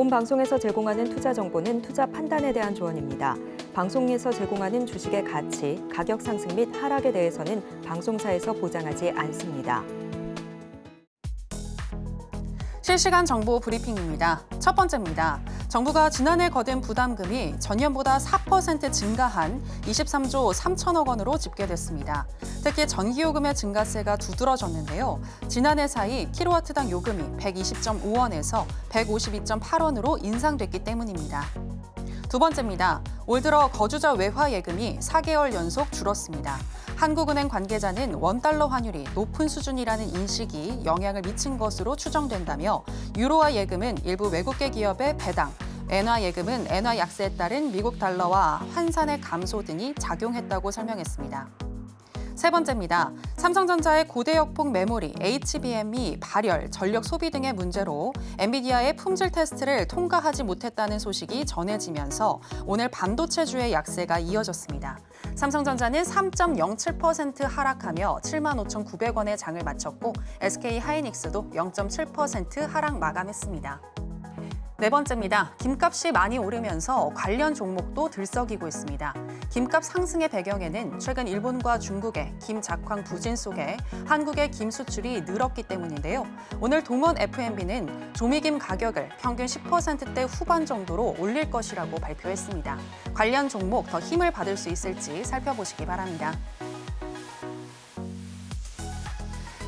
본 방송에서 제공하는 투자 정보는 투자 판단에 대한 조언입니다. 방송에서 제공하는 주식의 가치, 가격 상승 및 하락에 대해서는 방송사에서 보장하지 않습니다. 실시간 정보 브리핑입니다. 첫 번째입니다. 정부가 지난해 거둔 부담금이 전년보다 4% 증가한 23조 3천억 원으로 집계됐습니다. 특히 전기요금의 증가세가 두드러졌는데요. 지난해 사이 킬로와트당 요금이 120.5원에서 152.8원으로 인상됐기 때문입니다. 두 번째입니다. 올 들어 거주자 외화 예금이 4개월 연속 줄었습니다. 한국은행 관계자는 원달러 환율이 높은 수준이라는 인식이 영향을 미친 것으로 추정된다며 유로화 예금은 일부 외국계 기업의 배당, 엔화 예금은 엔화 약세에 따른 미국 달러와 환산의 감소 등이 작용했다고 설명했습니다. 세 번째입니다. 삼성전자의 고대역폭 메모리 HBM이 발열, 전력 소비 등의 문제로 엔비디아의 품질 테스트를 통과하지 못했다는 소식이 전해지면서 오늘 반도체주의 약세가 이어졌습니다. 삼성전자는 3.07% 하락하며 75,900원의 장을 마쳤고 SK하이닉스도 0.7% 하락 마감했습니다. 네 번째입니다. 김값이 많이 오르면서 관련 종목도 들썩이고 있습니다. 김값 상승의 배경에는 최근 일본과 중국의 김 작황 부진 속에 한국의 김 수출이 늘었기 때문인데요. 오늘 동원 F&B는 조미김 가격을 평균 10%대 후반 정도로 올릴 것이라고 발표했습니다. 관련 종목 더 힘을 받을 수 있을지 살펴보시기 바랍니다.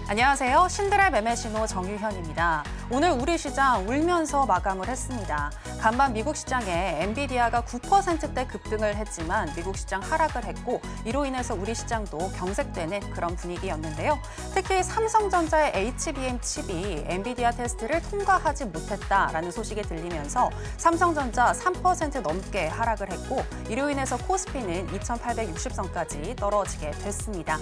안녕하세요. 신드라 매매신호 정유현입니다. 오늘 우리 시장 울면서 마감을 했습니다. 간밤 미국 시장에 엔비디아가 9%대 급등을 했지만 미국 시장 하락을 했고 이로 인해서 우리 시장도 경색되는 그런 분위기였는데요. 특히 삼성전자의 HBM 칩이 엔비디아 테스트를 통과하지 못했다라는 소식이 들리면서 삼성전자 3% 넘게 하락을 했고 이로 인해서 코스피는 2,860선까지 떨어지게 됐습니다.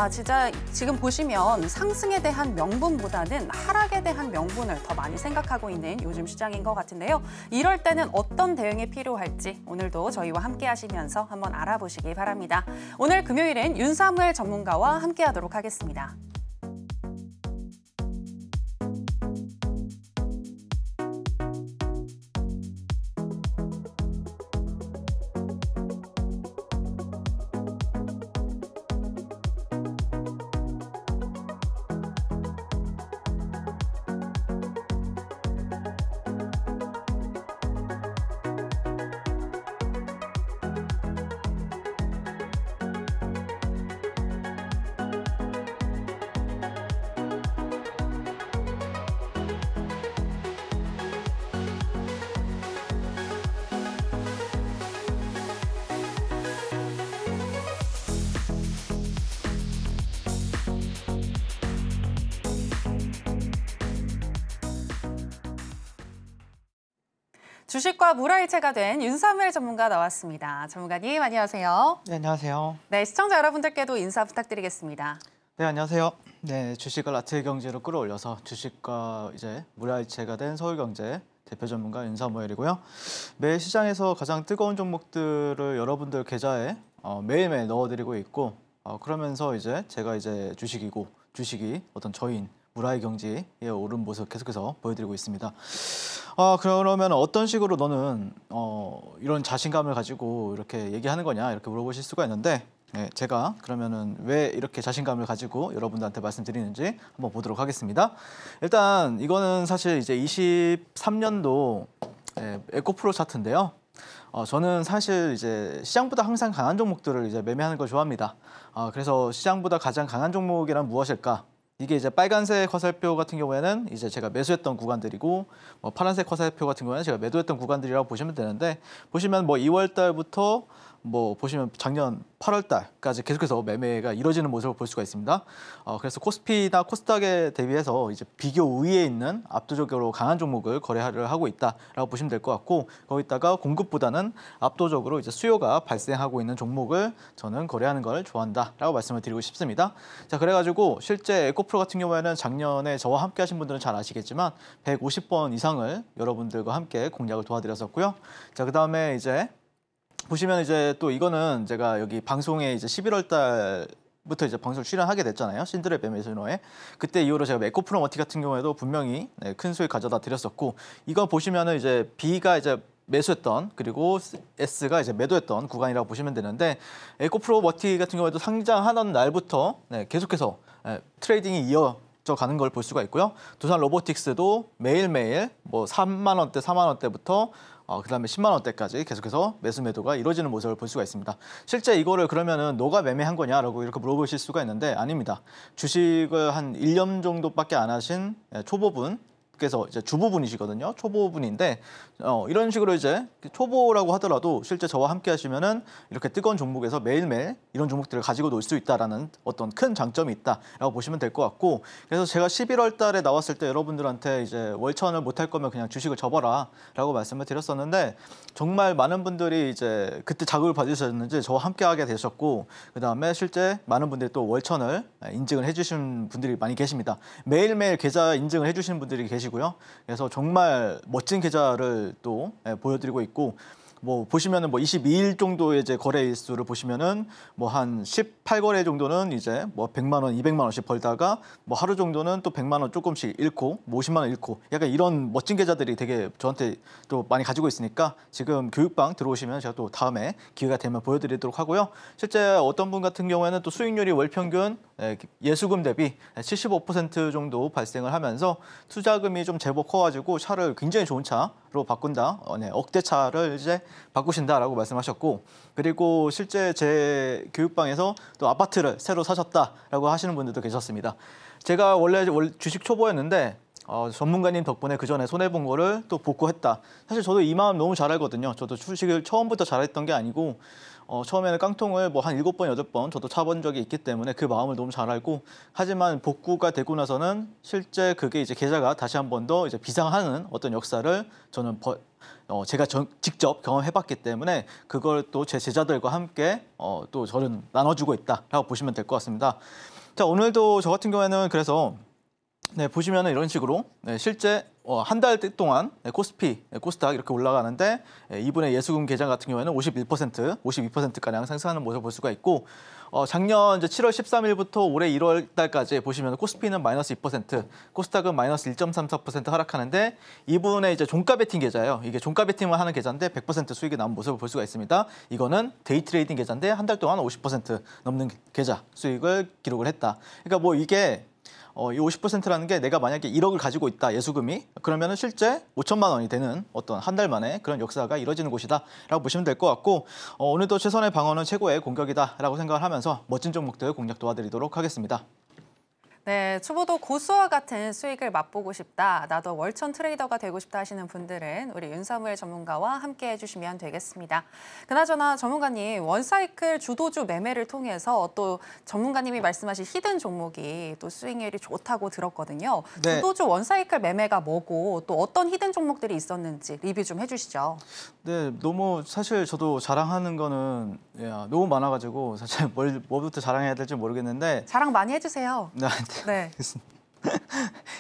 진짜 지금 보시면 상승에 대한 명분보다는 하락에 대한 명분을 더 많이 생각하고 있는 요즘 시장인 것 같은데요. 이럴 때는 어떤 대응이 필요할지 오늘도 저희와 함께 하시면서 한번 알아보시기 바랍니다. 오늘 금요일엔 윤사무엘 전문가와 함께 하도록 하겠습니다. 주식과 물화일체가 된 윤사무엘 전문가 나왔습니다. 전문가님 안녕하세요. 네, 안녕하세요. 네, 시청자 여러분들께도 인사 부탁드리겠습니다. 네, 안녕하세요. 네, 주식을 아트의 경제로 끌어올려서 주식과 이제 물화일체가 된 서울경제 대표 전문가 윤사무엘이고요. 매 시장에서 가장 뜨거운 종목들을 여러분들 계좌에 매일매일 넣어드리고 있고 그러면서 이제 제가 이제 주식이 어떤 저인 물화의 경제에 오른 모습 계속해서 보여드리고 있습니다. 그러면 어떤 식으로 너는 이런 자신감을 가지고 이렇게 얘기하는 거냐 이렇게 물어보실 수가 있는데 제가 그러면은 왜 이렇게 자신감을 가지고 여러분들한테 말씀드리는지 한번 보도록 하겠습니다. 일단 이거는 사실 이제 23년도 에코프로 차트인데요. 저는 사실 이제 시장보다 항상 강한 종목들을 이제 매매하는 걸 좋아합니다. 그래서 시장보다 가장 강한 종목이란 무엇일까? 이게 이제 빨간색 화살표 같은 경우에는 이제 제가 매수했던 구간들이고 파란색 화살표 같은 경우에는 제가 매도했던 구간들이라고 보시면 되는데 보시면 2월 달부터 보시면 작년 8월 달까지 계속해서 매매가 이루어지는 모습을 볼 수가 있습니다. 그래서 코스피나 코스닥에 대비해서 이제 비교 우위에 있는 압도적으로 강한 종목을 거래를 하고 있다라고 보시면 될 것 같고 거기다가 공급보다는 압도적으로 이제 수요가 발생하고 있는 종목을 저는 거래하는 걸 좋아한다라고 말씀을 드리고 싶습니다. 자, 그래가지고 실제 에코프로 같은 경우에는 작년에 저와 함께 하신 분들은 잘 아시겠지만 150번 이상을 여러분들과 함께 공략을 도와드렸었고요. 자, 그다음에 이제 보시면 이제 또 이거는 제가 여기 방송에 이제 11월 달 부터 이제 방송을 출연하게 됐잖아요. 신들의 뱀 매수노에. 그때 이후로 제가 에코프로머티 같은 경우에도 분명히 큰 수익 가져다 드렸었고, 이거 보시면은 이제 B가 이제 매수했던, 그리고 S가 이제 매도했던 구간이라고 보시면 되는데, 에코프로머티 같은 경우에도 상장하는 날부터 계속해서 트레이딩이 이어져 가는 걸 볼 수가 있고요. 두산 로보틱스도 매일매일 뭐 3만 원대, 4만 원대부터 그다음에 10만 원대까지 계속해서 매수 매도가 이루어지는 모습을 볼 수가 있습니다. 실제 이거를 그러면은 너가 매매한 거냐라고 이렇게 물어보실 수가 있는데, 아닙니다. 주식을 한 1년 정도밖에 안 하신 초보분 께서 이제 주부분이시거든요. 초보분인데 이런 식으로 이제 초보라고 하더라도 실제 저와 함께 하시면은 이렇게 뜨거운 종목에서 매일매일 이런 종목들을 가지고 놀 수 있다라는 어떤 큰 장점이 있다라고 보시면 될 것 같고, 그래서 제가 11월 달에 나왔을 때 여러분들한테 이제 월천을 못할 거면 그냥 주식을 접어라라고 말씀을 드렸었는데, 정말 많은 분들이 이제 그때 자극을 받으셨는지 저와 함께 하게 되셨고, 그다음에 실제 많은 분들이 또 월천을 인증을 해주신 분들이 많이 계십니다. 매일매일 계좌 인증을 해주시는 분들이 계시고요. 그래서 정말 멋진 계좌를 또 보여드리고 있고, 뭐 보시면은 뭐 22일 정도의 이제 거래 일수를 보시면은 뭐 한 18거래 정도는 이제 뭐 100만 원, 200만 원씩 벌다가 뭐 하루 정도는 또 100만 원 조금씩 잃고 뭐 50만 원 잃고, 약간 이런 멋진 계좌들이 되게 저한테 또 많이 가지고 있으니까 지금 교육방 들어오시면 제가 또 다음에 기회가 되면 보여드리도록 하고요. 실제 어떤 분 같은 경우에는 또 수익률이 월 평균 예수금 대비 75% 정도 발생을 하면서 투자금이 좀 제법 커가지고 차를 굉장히 좋은 차로 바꾼다, 억대차를 이제 바꾸신다라고 말씀하셨고, 그리고 실제 제 교육방에서 또 아파트를 새로 사셨다라고 하시는 분들도 계셨습니다. 제가 원래 주식 초보였는데 전문가님 덕분에 그 전에 손해본 거를 또 복구했다. 사실 저도 이 마음 너무 잘 알거든요. 저도 주식을 처음부터 잘했던 게 아니고 처음에는 깡통을 뭐 한 7번, 8번 저도 차본 적이 있기 때문에 그 마음을 너무 잘 알고, 하지만 복구가 되고 나서는 실제 그게 이제 계좌가 다시 한 번 더 이제 비상하는 어떤 역사를 저는 제가 직접 경험해봤기 때문에 그걸 또 제 제자들과 함께 또 저는 나눠주고 있다라고 보시면 될 것 같습니다. 자, 오늘도 저 같은 경우에는 그래서 보시면은 이런 식으로 실제 한 달 동안 코스피, 코스닥 이렇게 올라가는데 이분의 예수금 계좌 같은 경우에는 52%가량 상승하는 모습을 볼 수가 있고, 작년 이제 7월 13일부터 올해 1월 달까지 보시면 코스피는 마이너스 2%, 코스닥은 마이너스 1.34% 하락하는데, 이분의 이제 종가 베팅 계좌예요. 이게 종가 베팅을 하는 계좌인데 100% 수익이 나온 모습을 볼 수가 있습니다. 이거는 데이 트레이딩 계좌인데 한 달 동안 50% 넘는 계좌 수익을 기록을 했다. 그러니까 뭐 이게 이 50%라는 게 내가 만약에 1억을 가지고 있다, 예수금이, 그러면은 실제 5천만 원이 되는 어떤 한 달 만에 그런 역사가 이루어지는 곳이다라고 보시면 될 것 같고, 오늘도 최선의 방어는 최고의 공격이다라고 생각을 하면서 멋진 종목들 공략 도와드리도록 하겠습니다. 네, 초보도 고수와 같은 수익을 맛보고 싶다, 나도 월천 트레이더가 되고 싶다 하시는 분들은 우리 윤사무엘 전문가와 함께 해주시면 되겠습니다. 그나저나 전문가님, 원사이클 주도주 매매를 통해서 또 전문가님이 말씀하신 히든 종목이 또 수익률이 좋다고 들었거든요. 네. 주도주 원사이클 매매가 뭐고 또 어떤 히든 종목들이 있었는지 리뷰 좀 해주시죠. 네, 너무 사실 저도 자랑하는 거는 너무 많아가지고 사실 뭐부터 자랑해야 될지 모르겠는데. 자랑 많이 해주세요. 네.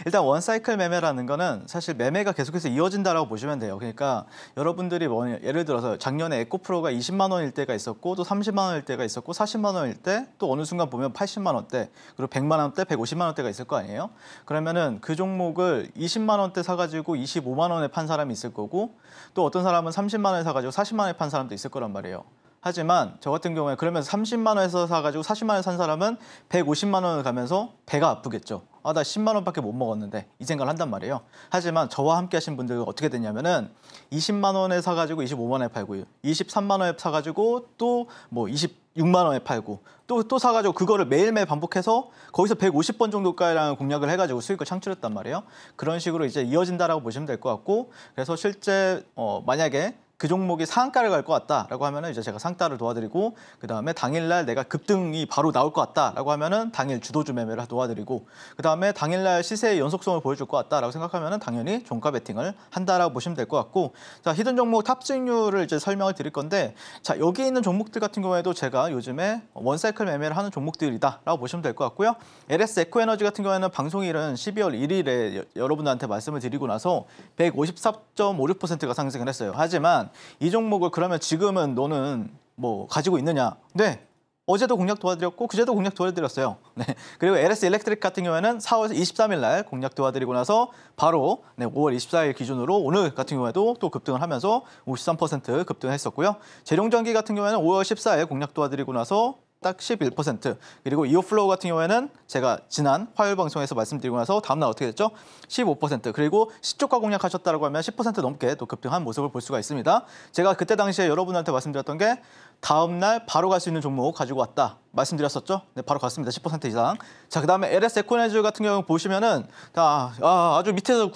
일단 원사이클 매매라는 거는 사실 매매가 계속해서 이어진다라고 보시면 돼요. 그러니까 여러분들이 예를 들어서 작년에 에코프로가 20만 원일 때가 있었고, 또 30만 원일 때가 있었고, 40만 원일 때, 또 어느 순간 보면 80만 원대, 그리고 100만 원대, 150만 원대가 있을 거 아니에요. 그러면은 그 종목을 20만 원대 사가지고 25만 원에 판 사람이 있을 거고, 또 어떤 사람은 30만 원에 사가지고 40만 원에 판 사람도 있을 거란 말이에요. 하지만 저 같은 경우에 그러면서 30만 원에서 사가지고 40만 원에 산 사람은 150만 원을 가면서 배가 아프겠죠. 나 10만 원밖에 못 먹었는데, 이 생각을 한단 말이에요. 하지만 저와 함께 하신 분들은 어떻게 됐냐면은 20만 원에 사가지고 25만 원에 팔고, 23만 원에 사가지고 또 뭐 26만 원에 팔고, 또 사가지고 그거를 매일매일 반복해서 거기서 150번 정도가량 공략을 해가지고 수익을 창출했단 말이에요. 그런 식으로 이제 이어진다라고 보시면 될 것 같고, 그래서 실제 만약에 그 종목이 상한가를 갈 것 같다라고 하면은 이제 제가 상따를 도와드리고, 그 다음에 당일날 내가 급등이 바로 나올 것 같다라고 하면은 당일 주도주 매매를 도와드리고, 그 다음에 당일날 시세의 연속성을 보여줄 것 같다라고 생각하면은 당연히 종가 베팅을 한다라고 보시면 될 것 같고, 자, 히든 종목 탑 수익률을 이제 설명을 드릴 건데, 자, 여기 있는 종목들 같은 경우에도 제가 요즘에 원사이클 매매를 하는 종목들이다라고 보시면 될 것 같고요. LS 에코에너지 같은 경우에는 방송일은 12월 1일에 여러분들한테 말씀을 드리고 나서 154.56%가 상승을 했어요. 하지만 이 종목을 그러면 지금은 너는 뭐 가지고 있느냐? 네, 어제도 공략 도와드렸고 그제도 공략 도와드렸어요. 네. 그리고 LS 일렉트릭 같은 경우에는 4월 23일 날 공략 도와드리고 나서 바로 5월 24일 기준으로 오늘 같은 경우에도 또 급등을 하면서 53% 급등했었고요. 재룡전기 같은 경우에는 5월 14일 공략 도와드리고 나서 딱 11%. 그리고 이오플로우 같은 경우에는 제가 지난 화요일 방송에서 말씀드리고 나서 다음날 어떻게 됐죠? 15%. 그리고 시초가 공략하셨다고 하면 10% 넘게 또 급등한 모습을 볼 수가 있습니다. 제가 그때 당시에 여러분한테 말씀드렸던 게 다음날 바로 갈 수 있는 종목 가지고 왔다 말씀드렸었죠? 네, 바로 갔습니다. 10% 이상. 자, 그다음에 LS 에코에너지 같은 경우 보시면은 아주 밑에서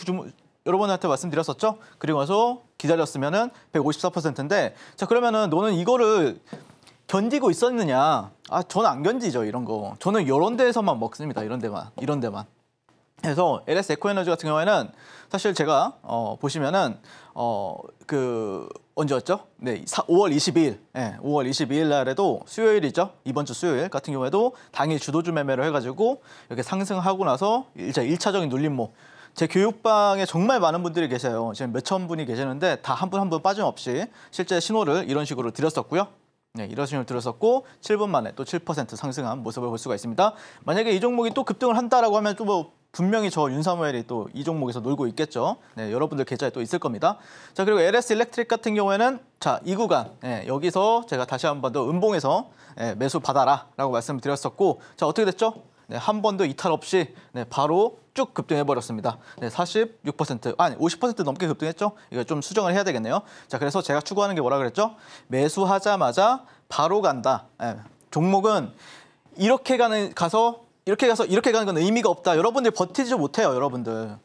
여러분한테 말씀드렸었죠? 그리고 나서 기다렸으면은 154%인데 자, 그러면은 너는 이거를 견디고 있었느냐? 저는 안 견디죠, 이런 거. 저는 이런 데에서만 먹습니다, 이런 데만. 그래서 LS 에코에너지 같은 경우에는 사실 제가 보시면은 언제였죠? 네, 5월 22일. 네, 5월 22일 날에도 수요일이죠. 이번 주 수요일 같은 경우에도 당일 주도주 매매를 해가지고 이렇게 상승하고 나서 이제 1차적인 눌림목. 제 교육방에 정말 많은 분들이 계세요. 지금 몇천 분이 계시는데 다 한 분 한 분 빠짐없이 실제 신호를 이런 식으로 드렸었고요. 네, 이런 신호를 들었었고 7분 만에 또 7% 상승한 모습을 볼 수가 있습니다. 만약에 이 종목이 또 급등을 한다라고 하면 또 뭐 분명히 저 윤사무엘이 또 이 종목에서 놀고 있겠죠. 네, 여러분들 계좌에 또 있을 겁니다. 자, 그리고 LS 일렉트릭 같은 경우에는 자, 이 구간 여기서 제가 다시 한 번 더 음봉에서 매수 받아라라고 말씀을 드렸었고 자, 어떻게 됐죠? 네, 한 번도 이탈 없이 바로 쭉 급등해 버렸습니다. 네, 46% 아니 50% 넘게 급등했죠. 이거 좀 수정을 해야 되겠네요. 자, 그래서 제가 추구하는 게 뭐라 그랬죠? 매수하자마자 바로 간다. 종목은 이렇게 가서 이렇게 가는 건 의미가 없다. 여러분들이 버티지 못해요, 여러분들.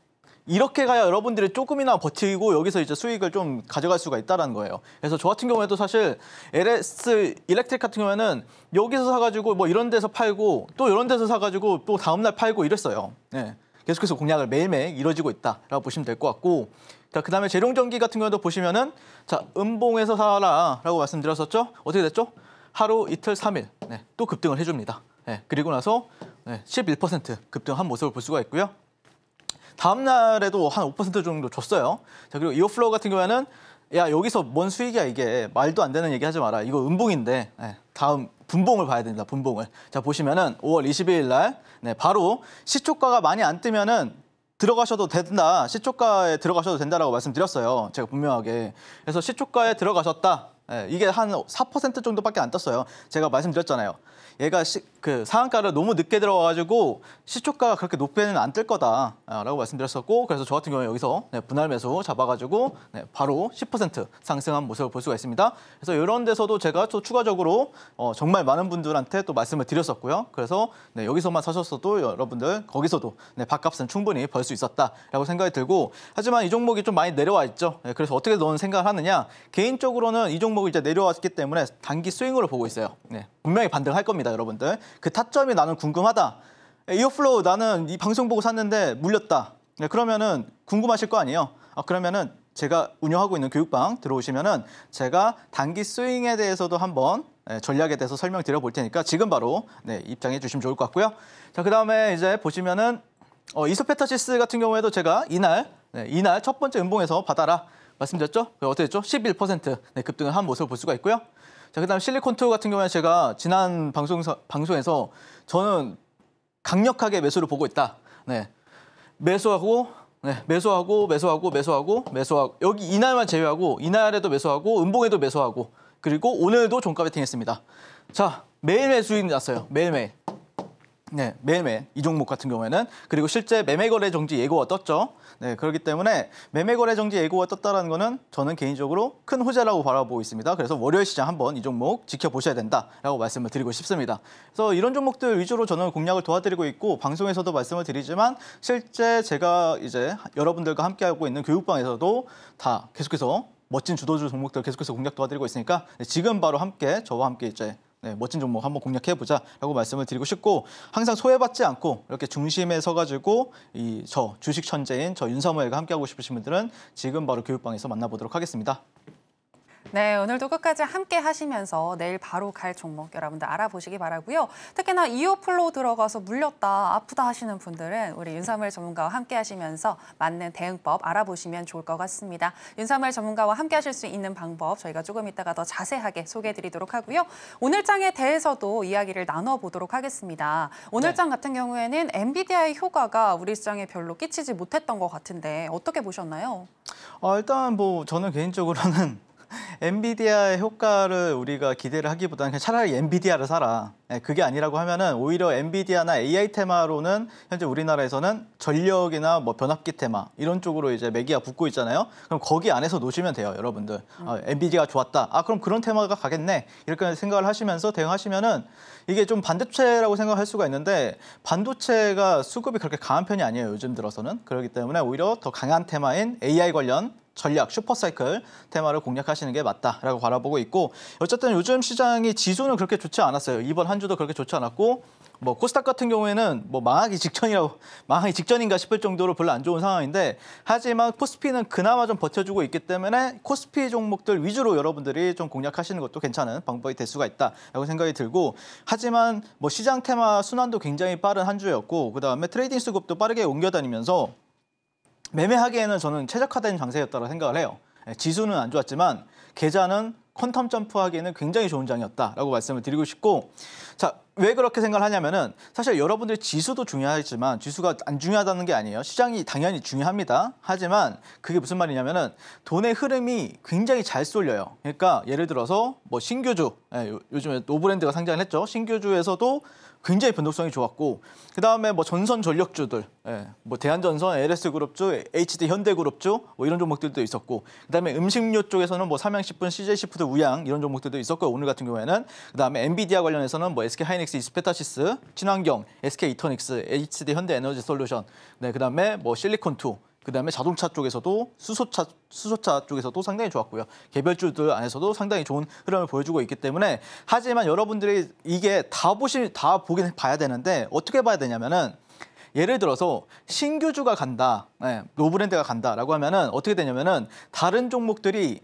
이렇게 가야 여러분들이 조금이나 버티고 여기서 이제 수익을 좀 가져갈 수가 있다는 거예요. 그래서 저 같은 경우에도 사실 LS 일렉트릭 같은 경우에는 여기서 사가지고 뭐 이런 데서 팔고 또 이런 데서 사가지고 또 다음날 팔고 이랬어요. 네. 계속해서 공략을 매일매일 이루어지고 있다라고 보시면 될 것 같고 자, 그다음에 재룡전기 같은 경우도 보시면은 자, 음봉에서 사라라고 말씀드렸었죠. 어떻게 됐죠? 하루 이틀 3일 또 급등을 해줍니다. 그리고 나서 11% 급등한 모습을 볼 수가 있고요. 다음 날에도 한 5% 정도 줬어요. 자, 그리고 이오플로우 같은 경우에는 야, 여기서 뭔 수익이야 이게 말도 안 되는 얘기 하지 마라. 이거 음봉인데 다음 분봉을 봐야 됩니다. 분봉을. 자, 보시면은 5월 22일 날 바로 시초가가 많이 안 뜨면은 들어가셔도 된다. 시초가에 들어가셔도 된다라고 말씀드렸어요. 제가 분명하게. 그래서 시초가에 들어가셨다. 이게 한 4% 정도밖에 안 떴어요. 제가 말씀드렸잖아요. 얘가 상한가를 너무 늦게 들어가가지고 시초가가 그렇게 높게는 안 뜰 거다라고 말씀드렸었고 그래서 저 같은 경우에 여기서 분할 매수 잡아가지고 바로 10% 상승한 모습을 볼 수가 있습니다. 그래서 이런 데서도 제가 또 추가적으로 정말 많은 분들한테 또 말씀을 드렸었고요. 그래서 여기서만 사셨어도 여러분들 거기서도 밥값은 충분히 벌 수 있었다라고 생각이 들고 하지만 이 종목이 좀 많이 내려와 있죠. 그래서 어떻게 너는 생각을 하느냐? 개인적으로는 이 종목이 이제 내려왔기 때문에 단기 스윙으로 보고 있어요. 분명히 반등할 겁니다, 여러분들. 그 타점이 나는 궁금하다. 이오플로우 나는 이 방송 보고 샀는데 물렸다. 그러면은 궁금하실 거 아니에요. 그러면은 제가 운영하고 있는 교육방 들어오시면은 제가 단기 스윙에 대해서도 한번 전략에 대해서 설명드려 볼 테니까 지금 바로 입장해 주시면 좋을 것 같고요. 자, 그다음에 이제 보시면은 이소페타시스 같은 경우에도 제가 이날 첫 번째 음봉에서 받아라 말씀드렸죠. 어떻게 됐죠? 11% 급등을 한 모습을 볼 수가 있고요. 자, 그다음 실리콘2 같은 경우에 제가 지난 방송에서 저는 강력하게 매수를 보고 있다. 매수하고 여기 이날만 제외하고 이날에도 매수하고 음봉에도 매수하고 그리고 오늘도 종가 베팅했습니다. 자, 매일매일 수익 났어요. 매일매일. 매일매일 이 종목 같은 경우에는 그리고 실제 매매거래 정지 예고가 떴죠. 그렇기 때문에 매매거래 정지 예고가 떴다는 거는 저는 개인적으로 큰 호재라고 바라보고 있습니다. 그래서 월요일 시장 한번 이 종목 지켜보셔야 된다라고 말씀을 드리고 싶습니다. 그래서 이런 종목들 위주로 저는 공략을 도와드리고 있고 방송에서도 말씀을 드리지만 실제 제가 이제 여러분들과 함께하고 있는 교육방에서도 다 계속해서 멋진 주도주 종목들 계속해서 공략 도와드리고 있으니까 지금 바로 저와 함께 이제 멋진 종목 한번 공략해보자라고 말씀을 드리고 싶고 항상 소외받지 않고 이렇게 중심에 서가지고 저 주식 천재인 저 윤사무엘과 함께하고 싶으신 분들은 지금 바로 교육방에서 만나보도록 하겠습니다. 네, 오늘도 끝까지 함께 하시면서 내일 바로 갈 종목 여러분들 알아보시기 바라고요. 특히나 이어플로우 들어가서 물렸다, 아프다 하시는 분들은 우리 윤사무엘 전문가와 함께 하시면서 맞는 대응법 알아보시면 좋을 것 같습니다. 윤사무엘 전문가와 함께 하실 수 있는 방법 저희가 조금 이따가 더 자세하게 소개해드리도록 하고요. 오늘 장에 대해서도 이야기를 나눠보도록 하겠습니다. 오늘 장 같은 경우에는 엔비디아의 효과가 우리 시장에 별로 끼치지 못했던 것 같은데 어떻게 보셨나요? 일단 뭐 저는 개인적으로는 엔비디아의 효과를 우리가 기대를 하기보다는 그냥 차라리 엔비디아를 사라. 그게 아니라고 하면은 오히려 엔비디아나 AI 테마로는 현재 우리나라에서는 전력이나 뭐 변압기 테마 이런 쪽으로 이제 매기가 붙고 있잖아요. 그럼 거기 안에서 놓으시면 돼요, 여러분들. 엔비디아가 좋았다. 그럼 그런 테마가 가겠네. 이렇게 생각을 하시면서 대응하시면은 이게 좀 반도체라고 생각할 수가 있는데 반도체가 수급이 그렇게 강한 편이 아니에요, 요즘 들어서는. 그렇기 때문에 오히려 더 강한 테마인 AI 관련 전략, 슈퍼사이클 테마를 공략하시는 게 맞다라고 바라보고 있고 어쨌든 요즘 시장이 지수는 그렇게 좋지 않았어요. 이번 한 주도 그렇게 좋지 않았고 뭐 코스닥 같은 경우에는 뭐 망하기 직전인가 싶을 정도로 별로 안 좋은 상황인데 하지만 코스피는 그나마 좀 버텨주고 있기 때문에 코스피 종목들 위주로 여러분들이 좀 공략하시는 것도 괜찮은 방법이 될 수가 있다라고 생각이 들고 하지만 뭐 시장 테마 순환도 굉장히 빠른 한 주였고 그다음에 트레이딩 수급도 빠르게 옮겨다니면서 매매하기에는 저는 최적화된 장세였다고 생각을 해요. 지수는 안 좋았지만 계좌는 퀀텀 점프하기에는 굉장히 좋은 장이었다라고 말씀을 드리고 싶고 자, 왜 그렇게 생각을 하냐면은 사실 여러분들 지수도 중요하지만 지수가 안 중요하다는 게 아니에요. 시장이 당연히 중요합니다. 하지만 그게 무슨 말이냐면은 돈의 흐름이 굉장히 잘 쏠려요. 그러니까 예를 들어서 뭐 신규주, 요즘에 노브랜드가 상장을 했죠. 신규주에서도 굉장히 변동성이 좋았고 그다음에 뭐 전선 전력주들, 뭐 대한전선, LS그룹주, HD 현대그룹주 뭐 이런 종목들도 있었고 그다음에 음식료 쪽에서는 뭐 삼양식품, CJ시푸드, 우양 이런 종목들도 있었고 오늘 같은 경우에는 그다음에 엔비디아 관련해서는 뭐 SK하이닉스, 이스페타시스, 친환경, SK이터닉스, HD 현대에너지솔루션, 그다음에 뭐 실리콘2 그다음에 자동차 쪽에서도 수소차 쪽에서도 상당히 좋았고요. 개별주들 안에서도 상당히 좋은 흐름을 보여주고 있기 때문에 하지만 여러분들이 이게 다 보긴 봐야 되는데 어떻게 봐야 되냐면은 예를 들어서 신규주가 간다, 노브랜드가 간다라고 하면은 어떻게 되냐면은 다른 종목들이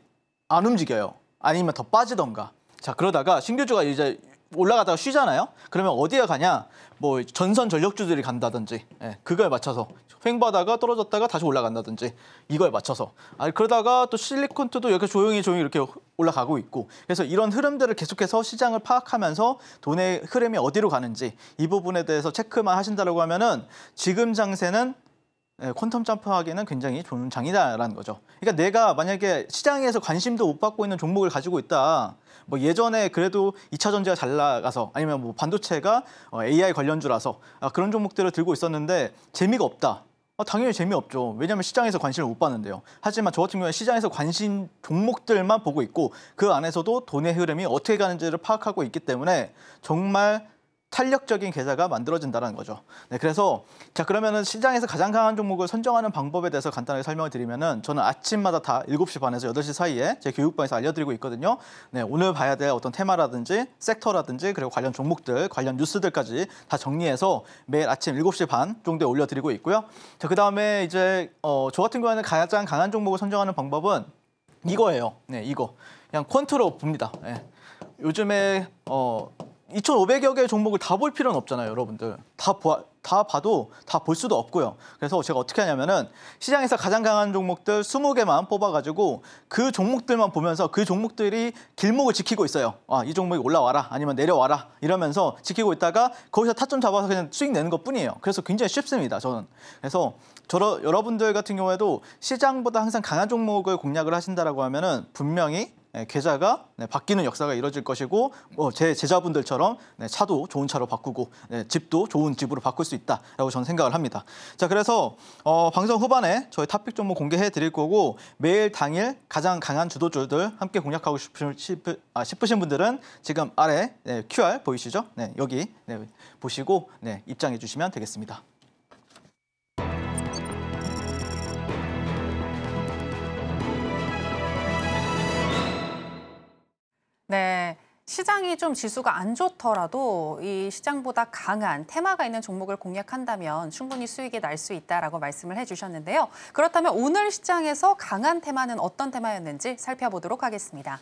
안 움직여요. 아니면 더 빠지던가. 자 그러다가 신규주가 이제 올라가다가 쉬잖아요. 그러면 어디에 가냐? 뭐 전선 전력주들이 간다든지 그거에 맞춰서 횡보하다가 떨어졌다가 다시 올라간다든지 이거에 맞춰서 그러다가 또 실리콘투도 이렇게 조용히 이렇게 올라가고 있고 그래서 이런 흐름들을 계속해서 시장을 파악하면서 돈의 흐름이 어디로 가는지 이 부분에 대해서 체크만 하신다고 하면은 지금 장세는 퀀텀 점프하기에는 굉장히 좋은 장이다라는 거죠. 그러니까 내가 만약에 시장에서 관심도 못 받고 있는 종목을 가지고 있다. 뭐 예전에 그래도 2차 전지가 잘 나가서 아니면 뭐 반도체가 AI 관련주라서 그런 종목들을 들고 있었는데 재미가 없다. 당연히 재미없죠. 왜냐하면 시장에서 관심을 못 받는데요. 하지만 저 같은 경우는 시장에서 관심 종목들만 보고 있고 그 안에서도 돈의 흐름이 어떻게 가는지를 파악하고 있기 때문에 정말 탄력적인 계좌가 만들어진다는 거죠. 그래서 자 그러면은 시장에서 가장 강한 종목을 선정하는 방법에 대해서 간단하게 설명을 드리면은 저는 아침마다 다 7시 반에서 8시 사이에 제 교육방에서 알려드리고 있거든요. 오늘 봐야 될 어떤 테마라든지 섹터라든지 그리고 관련 종목들, 관련 뉴스들까지 다 정리해서 매일 아침 7시 반 정도에 올려드리고 있고요. 자 그다음에 이제 저 같은 경우에는 가장 강한 종목을 선정하는 방법은 이거예요. 이거 그냥 퀀트로 봅니다. 요즘에 2,500여 개의 종목을 다 볼 필요는 없잖아요, 여러분들. 다 봐도 다 볼 수도 없고요. 그래서 제가 어떻게 하냐면은 시장에서 가장 강한 종목들 20개만 뽑아가지고 그 종목들만 보면서 그 종목들이 길목을 지키고 있어요. 이 종목이 올라와라, 아니면 내려와라 이러면서 지키고 있다가 거기서 타점 잡아서 그냥 수익 내는 것뿐이에요. 그래서 굉장히 쉽습니다, 저는. 그래서 여러분들 같은 경우에도 시장보다 항상 강한 종목을 공략을 하신다라고 하면은 분명히 계좌가 바뀌는 역사가 이루어질 것이고 제 제자분들처럼 차도 좋은 차로 바꾸고 집도 좋은 집으로 바꿀 수 있다라고 저는 생각을 합니다. 자 그래서 방송 후반에 저희 탑픽 종목 공개해 드릴 거고 매일 당일 가장 강한 주도주들 함께 공략하고 싶으신 분들은 지금 아래 QR 보이시죠? 여기 보시고 입장해 주시면 되겠습니다. 네, 시장이 좀 지수가 안 좋더라도 이 시장보다 강한 테마가 있는 종목을 공략한다면 충분히 수익이 날 수 있다라고 말씀을 해주셨는데요. 그렇다면 오늘 시장에서 강한 테마는 어떤 테마였는지 살펴보도록 하겠습니다.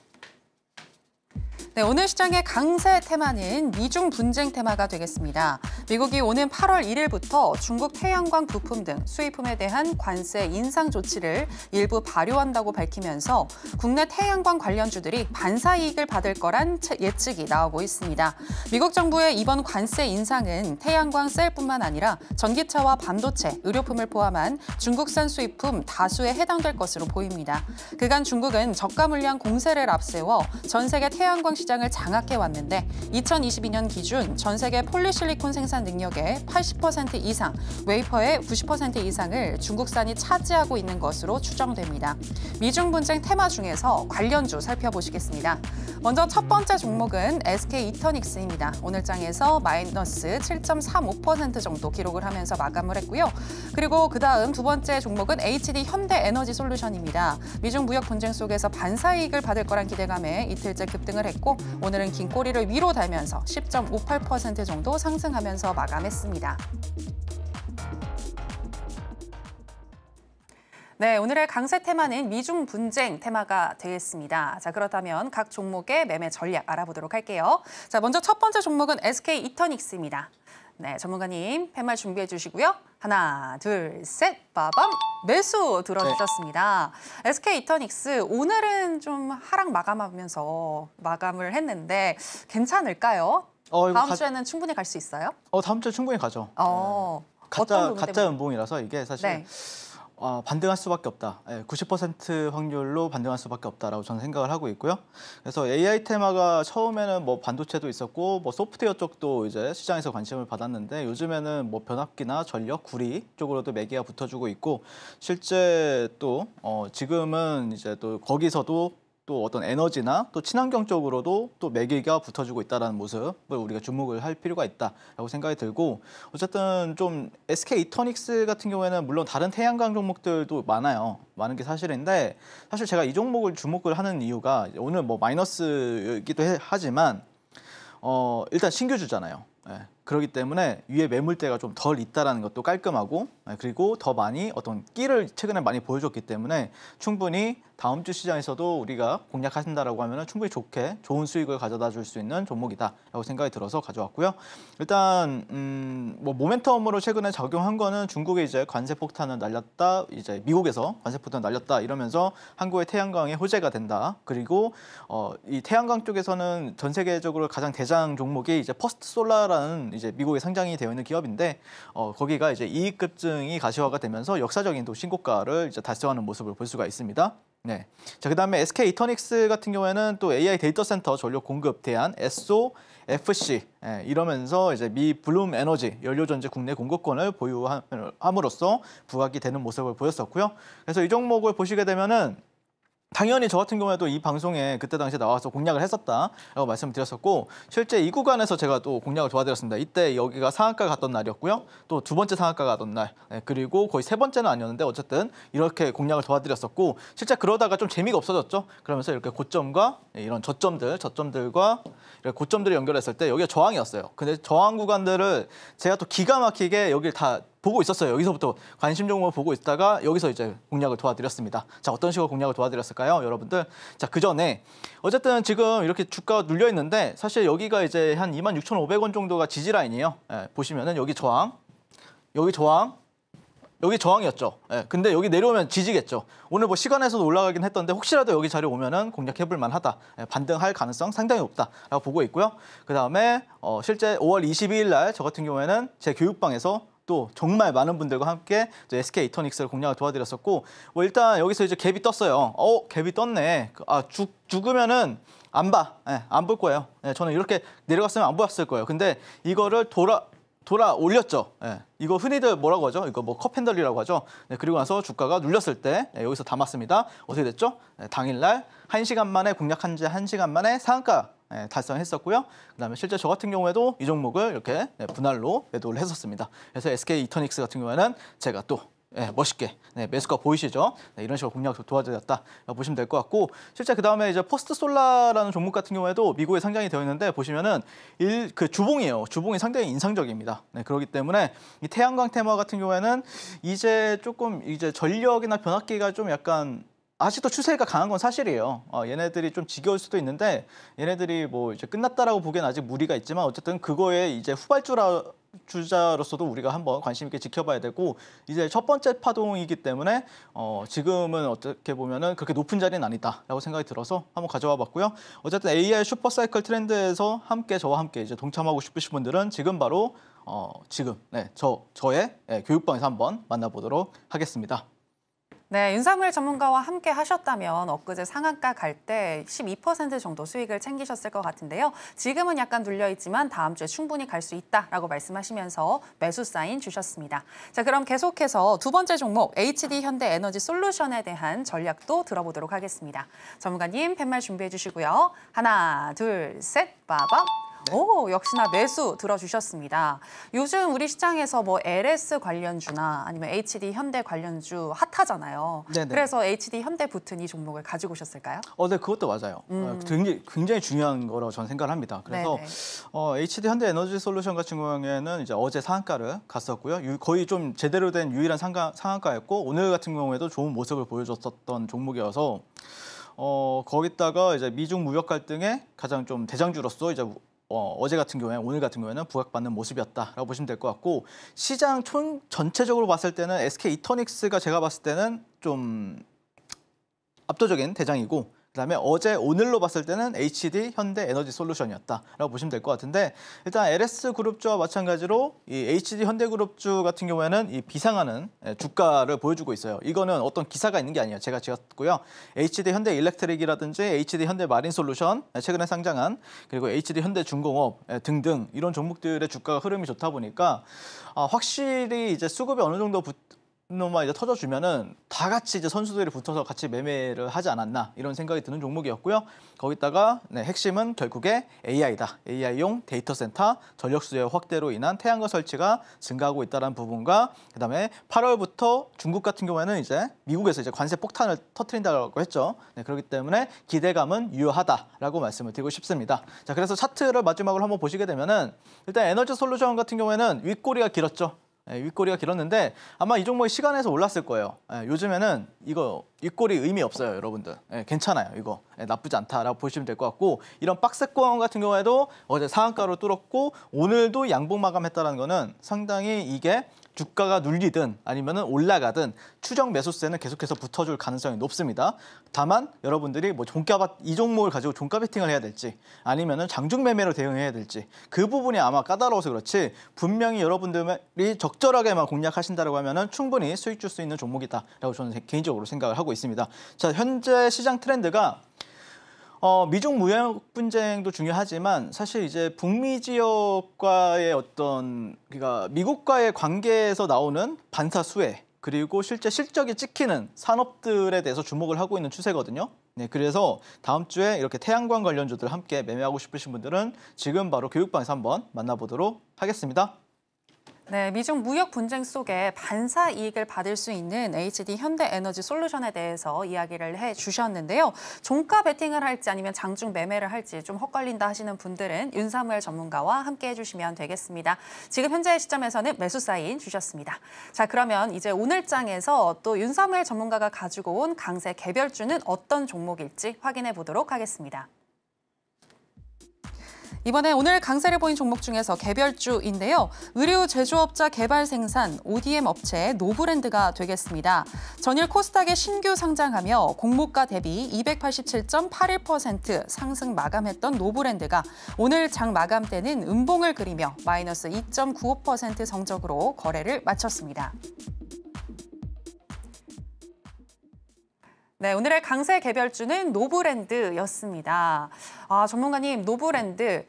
네, 오늘 시장의 강세 테마는 미중 분쟁 테마가 되겠습니다. 미국이 오는 8월 1일부터 중국 태양광 부품 등 수입품에 대한 관세 인상 조치를 일부 발효한다고 밝히면서 국내 태양광 관련주들이 반사 이익을 받을 거란 예측이 나오고 있습니다. 미국 정부의 이번 관세 인상은 태양광 셀뿐만 아니라 전기차와 반도체, 의료품을 포함한 중국산 수입품 다수에 해당될 것으로 보입니다. 그간 중국은 저가 물량 공세를 앞세워 전 세계 태양광 시장을 장악해 왔는데 2022년 기준 전 세계 폴리실리콘 생산 능력의 80% 이상, 웨이퍼의 90% 이상을 중국산이 차지하고 있는 것으로 추정됩니다. 미중 분쟁 테마 중에서 관련주 살펴보시겠습니다. 먼저 첫 번째 종목은 SK 이터닉스입니다. 오늘 장에서 마이너스 7.35% 정도 기록을 하면서 마감을 했고요. 그리고 그다음 두 번째 종목은 HD 현대에너지솔루션입니다. 미중 무역 분쟁 속에서 반사 이익을 받을 거란 기대감에 이틀째 급등을 했고 오늘은 긴 꼬리를 위로 달면서 10.58% 정도 상승하면서 마감했습니다. 네, 오늘의 강세 테마는 미중 분쟁 테마가 되겠습니다. 자, 그렇다면 각 종목의 매매 전략 알아보도록 할게요. 자, 먼저 첫 번째 종목은 SK 이터닉스입니다. 네, 전문가님 팻말 준비해 주시고요. 하나, 둘, 셋, 빠밤! 매수 들어주셨습니다. 네. SK 이터닉스 오늘은 좀 하락 마감하면서 마감을 했는데 괜찮을까요? 다음 주에는 충분히 갈 수 있어요? 다음 주에 충분히 가죠. 가짜 연봉이라서 이게 사실 네. 반등할 수밖에 없다. 90% 확률로 반등할 수밖에 없다라고 저는 생각을 하고 있고요. 그래서 AI 테마가 처음에는 뭐 반도체도 있었고 뭐 소프트웨어 쪽도 이제 시장에서 관심을 받았는데 요즘에는 뭐 변압기나 전력, 구리 쪽으로도 매기가 붙어주고 있고 실제 또 지금은 이제 또 거기서도 또 어떤 에너지나 또 친환경 쪽으로도 또 매기가 붙어주고 있다는 모습을 우리가 주목을 할 필요가 있다라고 생각이 들고 어쨌든 좀 SK 이터닉스 같은 경우에는 물론 다른 태양광 종목들도 많은 게 사실인데 사실 제가 이 종목을 주목을 하는 이유가 오늘 뭐 마이너스이기도 하지만 일단 신규주잖아요. 그렇기 때문에 위에 매물대가 좀 덜 있다라는 것도 깔끔하고 그리고 더 많이 어떤 끼를 최근에 많이 보여줬기 때문에 충분히 다음 주 시장에서도 우리가 공략하신다라고 하면 충분히 좋은 수익을 가져다 줄 수 있는 종목이다라고 생각이 들어서 가져왔고요. 일단 뭐 모멘텀으로 최근에 작용한 거는 중국의 이제 관세 폭탄을 날렸다, 이제 미국에서 관세 폭탄을 날렸다 이러면서 한국의 태양광의 호재가 된다. 그리고 이 태양광 쪽에서는 전 세계적으로 가장 대장 종목이 이제 퍼스트 솔라라는 이제 미국에 상장이 되어 있는 기업인데 거기가 이제 이익 급증이 가시화가 되면서 역사적인 또 신고가를 이제 달성하는 모습을 볼 수가 있습니다. 네. 자, 그다음에 SK 이터닉스 같은 경우에는 또 AI 데이터 센터 전력 공급 대안 SOFC 이러면서 이제 미 블룸 에너지 연료 전지 국내 공급권을 보유함으로써 부각이 되는 모습을 보였었고요. 그래서 이 종목을 보시게 되면은 당연히 저 같은 경우에도 이 방송에 그때 당시에 나와서 공략을 했었다라고 말씀드렸었고 실제 이 구간에서 제가 또 공략을 도와드렸습니다. 이때 여기가 상한가 갔던 날이었고요. 또 두 번째 상한가 가던 날 그리고 거의 세 번째는 아니었는데 어쨌든 이렇게 공략을 도와드렸었고 실제 그러다가 좀 재미가 없어졌죠. 그러면서 이렇게 고점과 이런 저점들과 이렇게 고점들을 연결했을 때 여기가 저항이었어요. 근데 저항 구간들을 제가 또 기가 막히게 여기를 다 보고 있었어요. 여기서부터 관심 종목을 보고 있다가 여기서 이제 공략을 도와드렸습니다. 자, 어떤 식으로 공략을 도와드렸을까요, 여러분들? 자, 그 전에 어쨌든 지금 이렇게 주가가 눌려 있는데 사실 여기가 이제 한 26,500원 정도가 지지 라인이에요. 보시면은 여기 저항, 여기 저항이었죠. 근데 여기 내려오면 지지겠죠. 오늘 뭐 시간에서도 올라가긴 했던데 혹시라도 여기 자리 오면은 공략해볼 만하다. 반등할 가능성 상당히 높다라고 보고 있고요. 그 다음에 실제 5월 22일 날 저 같은 경우에는 제 교육방에서 또 정말 많은 분들과 함께 SK 이터닉스를 공략을 도와드렸었고 뭐 일단 여기서 이제 갭이 떴어요. 갭이 떴네. 죽으면은 안 볼 거예요. 저는 이렇게 내려갔으면 안 보았을 거예요. 근데 이거를 돌아 올렸죠. 이거 흔히들 뭐라고 하죠? 이거 뭐 컵핸들이라고 하죠. 그리고 나서 주가가 눌렸을 때 여기서 담았습니다. 어떻게 됐죠? 당일날 1시간 만에 공략한 지 1시간 만에 상한가 달성했었고요. 그다음에 실제 저 같은 경우에도 이 종목을 이렇게 분할로 매도를 했었습니다. 그래서 SK 이터닉스 같은 경우에는 제가 또 멋있게 매수가 보이시죠? 이런 식으로 공략 도와드렸다 보시면 될 것 같고 실제 그 다음에 이제 포스트 솔라라는 종목 같은 경우에도 미국에 상장이 되어 있는데 보시면은 그 주봉이에요. 주봉이 상당히 인상적입니다. 그렇기 때문에 이 태양광 테마 같은 경우에는 이제 조금 이제 전력이나 변압기가 좀 약간 아직도 추세가 강한 건 사실이에요. 얘네들이 좀 지겨울 수도 있는데 얘네들이 뭐 이제 끝났다라고 보기엔 아직 무리가 있지만 어쨌든 그거에 이제 주자로서도 우리가 한번 관심 있게 지켜봐야 되고 이제 첫 번째 파동이기 때문에 지금은 어떻게 보면은 그렇게 높은 자리는 아니다라고 생각이 들어서 한번 가져와 봤고요. 어쨌든 AI 슈퍼사이클 트렌드에서 저와 함께 이제 동참하고 싶으신 분들은 지금 바로 저의 교육방에서 한번 만나보도록 하겠습니다. 네, 윤사무엘 전문가와 함께 하셨다면 엊그제 상한가 갈 때 12% 정도 수익을 챙기셨을 것 같은데요. 지금은 약간 눌려있지만 다음 주에 충분히 갈 수 있다라고 말씀하시면서 매수 사인 주셨습니다. 자, 그럼 계속해서 두 번째 종목 HD 현대에너지 솔루션에 대한 전략도 들어보도록 하겠습니다. 전문가님 팻말 준비해 주시고요. 하나, 둘, 셋, 빠밤. 오, 역시나 매수 들어주셨습니다. 요즘 우리 시장에서 뭐 LS 관련주나 아니면 HD 현대 관련주 핫하잖아요. 네네. 그래서 HD 현대 붙은 이 종목을 가지고 오셨을까요? 네, 그것도 맞아요. 굉장히 중요한 거라고 저는 생각을 합니다. 그래서 HD 현대 에너지 솔루션 같은 경우에는 이제 어제 상한가를 갔었고요. 거의 좀 제대로 된 유일한 상한가였고 오늘 같은 경우에도 좋은 모습을 보여줬었던 종목이어서 거기다가 이제 미중 무역 갈등의 가장 좀 대장주로서 이제 어제 같은 경우에 오늘 같은 경우에는 부각받는 모습이었다라고 보시면 될 것 같고 시장 전체적으로 봤을 때는 SK 이터닉스가 제가 봤을 때는 좀 압도적인 대장이고 그다음에 오늘로 봤을 때는 HD 현대 에너지 솔루션이었다라고 보시면 될 것 같은데 일단 LS 그룹주와 마찬가지로 이 HD 현대 그룹주 같은 경우에는 이 비상하는 주가를 보여주고 있어요. 이거는 어떤 기사가 있는 게 아니에요. 제가 지었고요. HD 현대 일렉트릭이라든지 HD 현대 마린 솔루션 최근에 상장한 그리고 HD 현대 중공업 등등 이런 종목들의 주가 흐름이 좋다 보니까 확실히 이제 수급이 어느 정도 놈만 이제 터져주면은 다 같이 이제 선수들이 붙어서 같이 매매를 하지 않았나 이런 생각이 드는 종목이었고요. 거기다가 핵심은 결국에 AI다. AI용 데이터 센터 전력 수요 확대로 인한 태양광 설치가 증가하고 있다는 부분과 그다음에 8월부터 중국 같은 경우에는 이제 미국에서 이제 관세 폭탄을 터뜨린다고 했죠. 그렇기 때문에 기대감은 유효하다라고 말씀을 드리고 싶습니다. 자, 그래서 차트를 마지막으로 한번 보시게 되면은 일단 에너지 솔루션 같은 경우에는 윗꼬리가 길었죠. 윗꼬리가 길었는데 아마 이 종목이 시간에서 올랐을 거예요. 요즘에는 이거 윗꼬리 의미 없어요, 여러분들. 괜찮아요, 이거. 나쁘지 않다라고 보시면 될 것 같고 이런 박스권 같은 경우에도 어제 상한가로 뚫었고 오늘도 양봉 마감했다는 거는 상당히 이게 주가가 눌리든 아니면 올라가든 추정 매수세는 계속해서 붙어줄 가능성이 높습니다. 다만 여러분들이 뭐 이 종목을 가지고 종가 베팅을 해야 될지 아니면 장중 매매로 대응해야 될지 그 부분이 아마 까다로워서 그렇지 분명히 여러분들이 적절하게만 공략하신다고 하면 충분히 수익 줄 수 있는 종목이다라고 저는 개인적으로 생각을 하고 있습니다. 자, 현재 시장 트렌드가 미중 무역 분쟁도 중요하지만 사실 이제 북미 지역과의 그러니까 미국과의 관계에서 나오는 반사 수혜 그리고 실제 실적이 찍히는 산업들에 대해서 주목을 하고 있는 추세거든요. 네, 그래서 다음 주에 이렇게 태양광 관련주들 함께 매매하고 싶으신 분들은 지금 바로 교육방에서 한번 만나보도록 하겠습니다. 네, 미중 무역 분쟁 속에 반사 이익을 받을 수 있는 HD 현대에너지 솔루션에 대해서 이야기를 해주셨는데요. 종가 베팅을 할지 아니면 장중 매매를 할지 좀 헛걸린다 하시는 분들은 윤사무엘 전문가와 함께 해주시면 되겠습니다. 지금 현재 시점에서는 매수 사인 주셨습니다. 자, 그러면 이제 오늘 장에서 또 윤사무엘 전문가가 가지고 온 강세 개별주는 어떤 종목일지 확인해 보도록 하겠습니다. 이번에 오늘 강세를 보인 종목 중에서 개별주인데요. 의류 제조업자 개발 생산 ODM 업체 노브랜드가 되겠습니다. 전일 코스닥에 신규 상장하며 공모가 대비 287.81% 상승 마감했던 노브랜드가 오늘 장 마감 때는 음봉을 그리며 마이너스 2.95% 성적으로 거래를 마쳤습니다. 네, 오늘의 강세 개별주는 노브랜드였습니다. 전문가님, 노브랜드.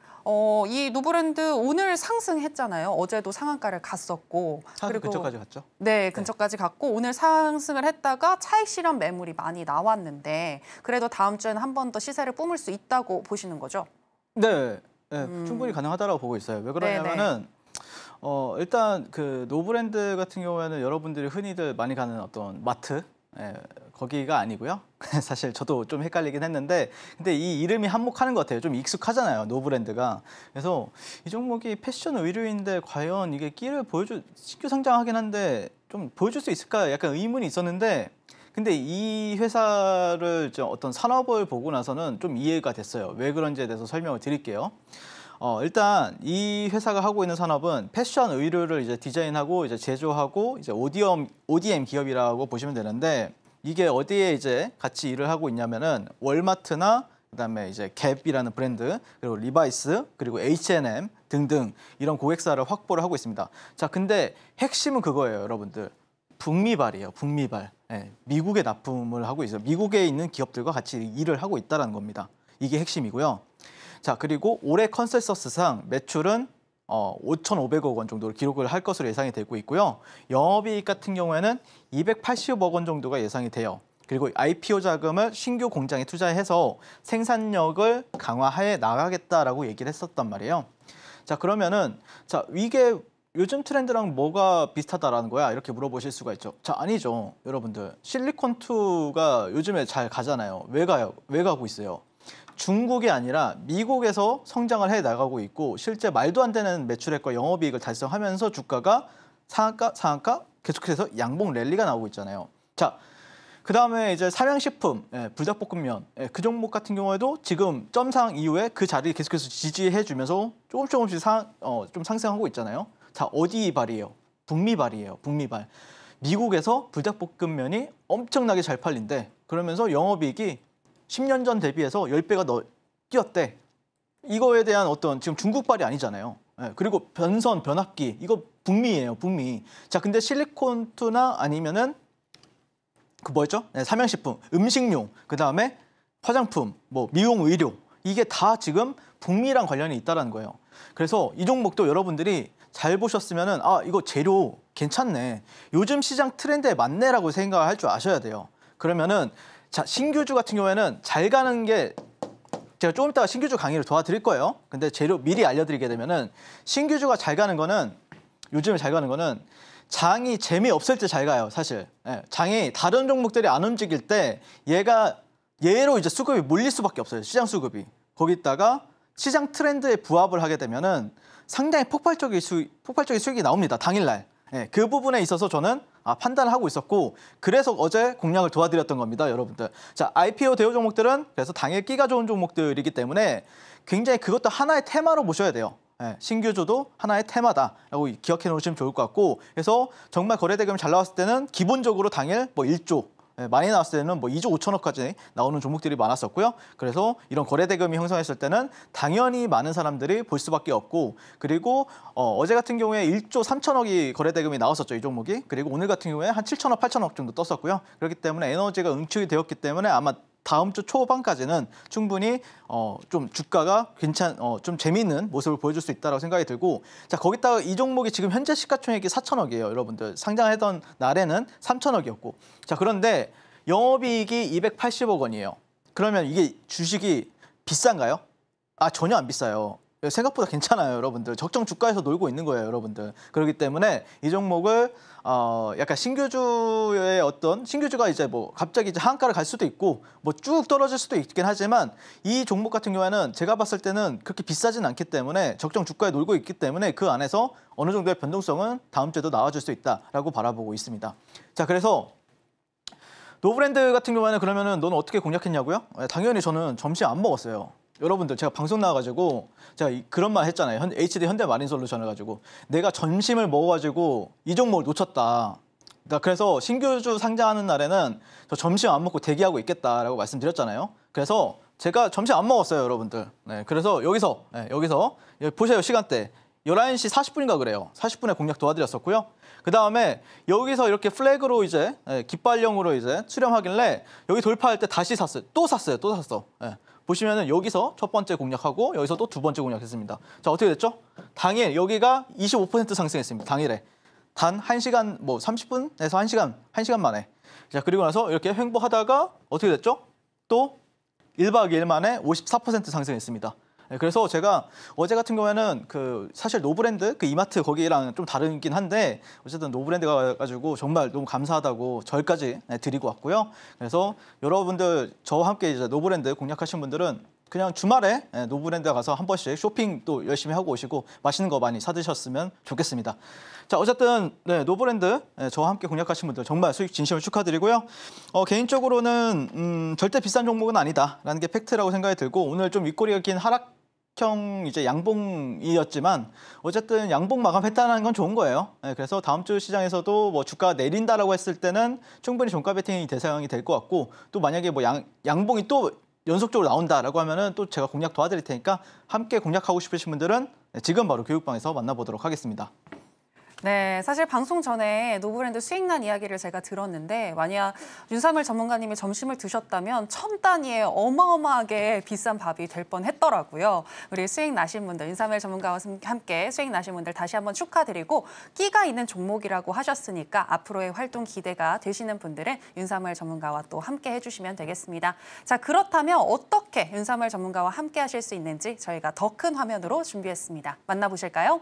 이 노브랜드 오늘 상승했잖아요. 어제도 상한가를 갔었고. 그리고 근처까지 갔죠? 네, 근처까지 갔고 오늘 상승을 했다가 차익 실현 매물이 많이 나왔는데 그래도 다음 주에는 한 번 더 시세를 뿜을 수 있다고 보시는 거죠? 네, 충분히 가능하다고 보고 있어요. 왜 그러냐면은 일단 그 노브랜드 같은 경우에는 여러분들이 흔히들 많이 가는 어떤 마트 거기가 아니고요. 사실 저도 좀 헷갈리긴 했는데 근데 이 이름이 한몫하는 것 같아요. 좀 익숙하잖아요, 노브랜드가. 그래서 이 종목이 패션 의류인데 과연 이게 끼를 신규 상장하긴 한데 좀 보여줄 수 있을까 약간 의문이 있었는데 근데 이 회사를 어떤 산업을 보고 나서는 좀 이해가 됐어요. 왜 그런지에 대해서 설명을 드릴게요. 일단 이 회사가 하고 있는 산업은 패션 의류를 이제 디자인하고 이제 제조하고 이제 ODM 기업이라고 보시면 되는데, 이게 어디에 이제 같이 일을 하고 있냐면은 월마트나 그다음에 이제 갭이라는 브랜드, 그리고 리바이스, 그리고 H&M 등등 이런 고객사를 확보를 하고 있습니다. 자, 근데 핵심은 그거예요, 여러분들. 북미발이에요, 북미발. 예, 미국에 납품을 하고 있어요. 미국에 있는 기업들과 같이 일을 하고 있다는 겁니다. 이게 핵심이고요. 자, 그리고 올해 컨센서스상 매출은 5,500억 원 정도로 기록을 할 것으로 예상이 되고 있고요. 영업이익 같은 경우에는 280억 원 정도가 예상이 돼요. 그리고 IPO 자금을 신규 공장에 투자해서 생산력을 강화해 나가겠다라고 얘기를 했었단 말이에요. 자, 그러면은 자, 이게 요즘 트렌드랑 뭐가 비슷하다라는 거야? 이렇게 물어보실 수가 있죠. 자, 아니죠. 여러분들. 실리콘2가 요즘에 잘 가잖아요. 왜 가요? 왜 가고 있어요? 중국이 아니라 미국에서 성장을 해 나가고 있고, 실제 말도 안 되는 매출액과 영업이익을 달성하면서 주가가 상한가 계속해서 양봉 랠리가 나오고 있잖아요. 자, 그다음에 이제 삼양식품, 불닭볶음면, 그 종목 같은 경우에도 지금 점상 이후에 그 자리를 계속해서 지지해주면서 조금씩 좀 상승하고 있잖아요. 자, 어디 발이에요? 북미발이에요. 북미발. 미국에서 불닭볶음면이 엄청나게 잘 팔린대. 그러면서 영업이익이 10년 전 대비해서 10배가 뛰었대. 이거에 대한 어떤 지금 중국발이 아니잖아요. 그리고 변압기, 이거 북미예요, 북미. 자, 근데 실리콘투나 아니면은 그 뭐였죠? 삼양식품, 음식료, 그다음에 화장품, 뭐 미용 의료, 이게 다 지금 북미랑 관련이 있다는 거예요. 그래서 이 종목도 여러분들이 잘 보셨으면은 이거 재료 괜찮네, 요즘 시장 트렌드에 맞네라고 생각할 줄 아셔야 돼요. 그러면은 자, 신규주 같은 경우에는 잘 가는 게, 제가 조금 이따가 신규주 강의를 도와드릴 거예요. 근데 재료 미리 알려드리게 되면은, 신규주가 잘 가는 거는, 요즘에 잘 가는 거는 장이 재미없을 때 잘 가요, 사실. 장이 다른 종목들이 안 움직일 때 얘로 이제 수급이 몰릴 수밖에 없어요, 시장 수급이. 거기다가 시장 트렌드에 부합을 하게 되면은 상당히 폭발적인 수익이 나옵니다, 당일날. 그 부분에 있어서 저는 판단을 하고 있었고, 그래서 어제 공략을 도와드렸던 겁니다, 여러분들. 자, IPO 대우 종목들은 그래서 당일 끼가 좋은 종목들이기 때문에 굉장히 그것도 하나의 테마로 보셔야 돼요. 신규주도 하나의 테마다라고 기억해 놓으시면 좋을 것 같고, 그래서 정말 거래대금이 잘 나왔을 때는 기본적으로 당일 뭐 1조, 많이 나왔을 때는 뭐 2조 5천억까지 나오는 종목들이 많았었고요. 그래서 이런 거래대금이 형성했을 때는 당연히 많은 사람들이 볼 수밖에 없고, 그리고 어제 같은 경우에 1조 3천억이 거래대금이 나왔었죠, 이 종목이. 그리고 오늘 같은 경우에 한 7천억, 8천억 정도 떴었고요. 그렇기 때문에 에너지가 응축이 되었기 때문에 아마 다음 주 초반까지는 충분히 좀 주가가 좀 재미있는 모습을 보여줄 수 있다고 생각이 들고, 자, 거기다가 이 종목이 지금 현재 시가총액이 4천억이에요, 여러분들. 상장하던 날에는 3천억이었고. 자, 그런데 영업이익이 280억 원이에요. 그러면 이게 주식이 비싼가요? 전혀 안 비싸요. 생각보다 괜찮아요, 여러분들. 적정 주가에서 놀고 있는 거예요, 여러분들. 그렇기 때문에 이 종목을 약간 신규주가 이제 뭐 갑자기 이제 하한가를 갈 수도 있고 뭐 쭉 떨어질 수도 있긴 하지만, 이 종목 같은 경우에는 제가 봤을 때는 그렇게 비싸진 않기 때문에 적정 주가에 놀고 있기 때문에 그 안에서 어느 정도의 변동성은 다음 주에도 나와줄 수 있다라고 바라보고 있습니다. 자, 그래서 노브랜드 같은 경우에는 그러면은 너는 어떻게 공략했냐고요? 당연히 저는 점심 안 먹었어요. 여러분들, 제가 방송 나와가지고 제가 그런 말 했잖아요. HD 현대마린솔루션을 가지고 내가 점심을 먹어가지고 이 종목을 놓쳤다. 그래서 신규주 상장하는 날에는 저 점심 안 먹고 대기하고 있겠다라고 말씀드렸잖아요. 그래서 제가 점심 안 먹었어요, 여러분들. 그래서 여기서 보세요, 시간대 11시 40분인가 그래요. 40분에 공략 도와드렸었고요. 그 다음에 여기서 이렇게 플래그로 이제 깃발령으로 이제 수렴하길래 여기 돌파할 때 다시 샀어요. 또 샀어. 보시면은 여기서 첫 번째 공략하고 여기서 또 두 번째 공략했습니다. 자, 어떻게 됐죠? 당일 여기가 25% 상승했습니다. 당일에. 단 1시간 뭐 30분에서 1시간 만에. 자, 그리고 나서 이렇게 횡보하다가 어떻게 됐죠? 또 1박 2일 만에 54% 상승했습니다. 그래서 제가 어제 같은 경우에는 사실 노브랜드 이마트 거기랑 좀 다르긴 한데, 어쨌든 노브랜드가 가지고 정말 너무 감사하다고 절까지 드리고 왔고요. 그래서 여러분들 저와 함께 이제 노브랜드 공략하신 분들은 그냥 주말에 노브랜드 가서 한 번씩 쇼핑 또 열심히 하고 오시고 맛있는 거 많이 사드셨으면 좋겠습니다. 자, 어쨌든 노브랜드 저와 함께 공략하신 분들 정말 수익 진심으로 축하드리고요. 개인적으로는 절대 비싼 종목은 아니다라는 게 팩트라고 생각이 들고 오늘 좀 윗꼬리가 긴 하락형 이제 양봉이었지만 어쨌든 양봉 마감했다는 건 좋은 거예요. 그래서 다음 주 시장에서도 뭐 주가 내린다라고 했을 때는 충분히 종가 베팅이 대상이 될 것 같고 또 만약에 뭐 양봉이 또 연속적으로 나온다라고 하면은 또 제가 공략 도와드릴 테니까 함께 공략하고 싶으신 분들은 지금 바로 교육방에서 만나보도록 하겠습니다. 네, 사실 방송 전에 노브랜드 수익난 이야기를 제가 들었는데 만약 윤삼을 전문가님이 점심을 드셨다면 천 단위의 어마어마하게 비싼 밥이 될 뻔했더라고요. 우리 수익 나신 분들, 윤삼을 전문가와 함께 수익 나신 분들 다시 한번 축하드리고 끼가 있는 종목이라고 하셨으니까 앞으로의 활동 기대가 되시는 분들은 윤삼을 전문가와 또 함께 해주시면 되겠습니다. 자, 그렇다면 어떻게 윤삼을 전문가와 함께 하실 수 있는지 저희가 더 큰 화면으로 준비했습니다. 만나보실까요?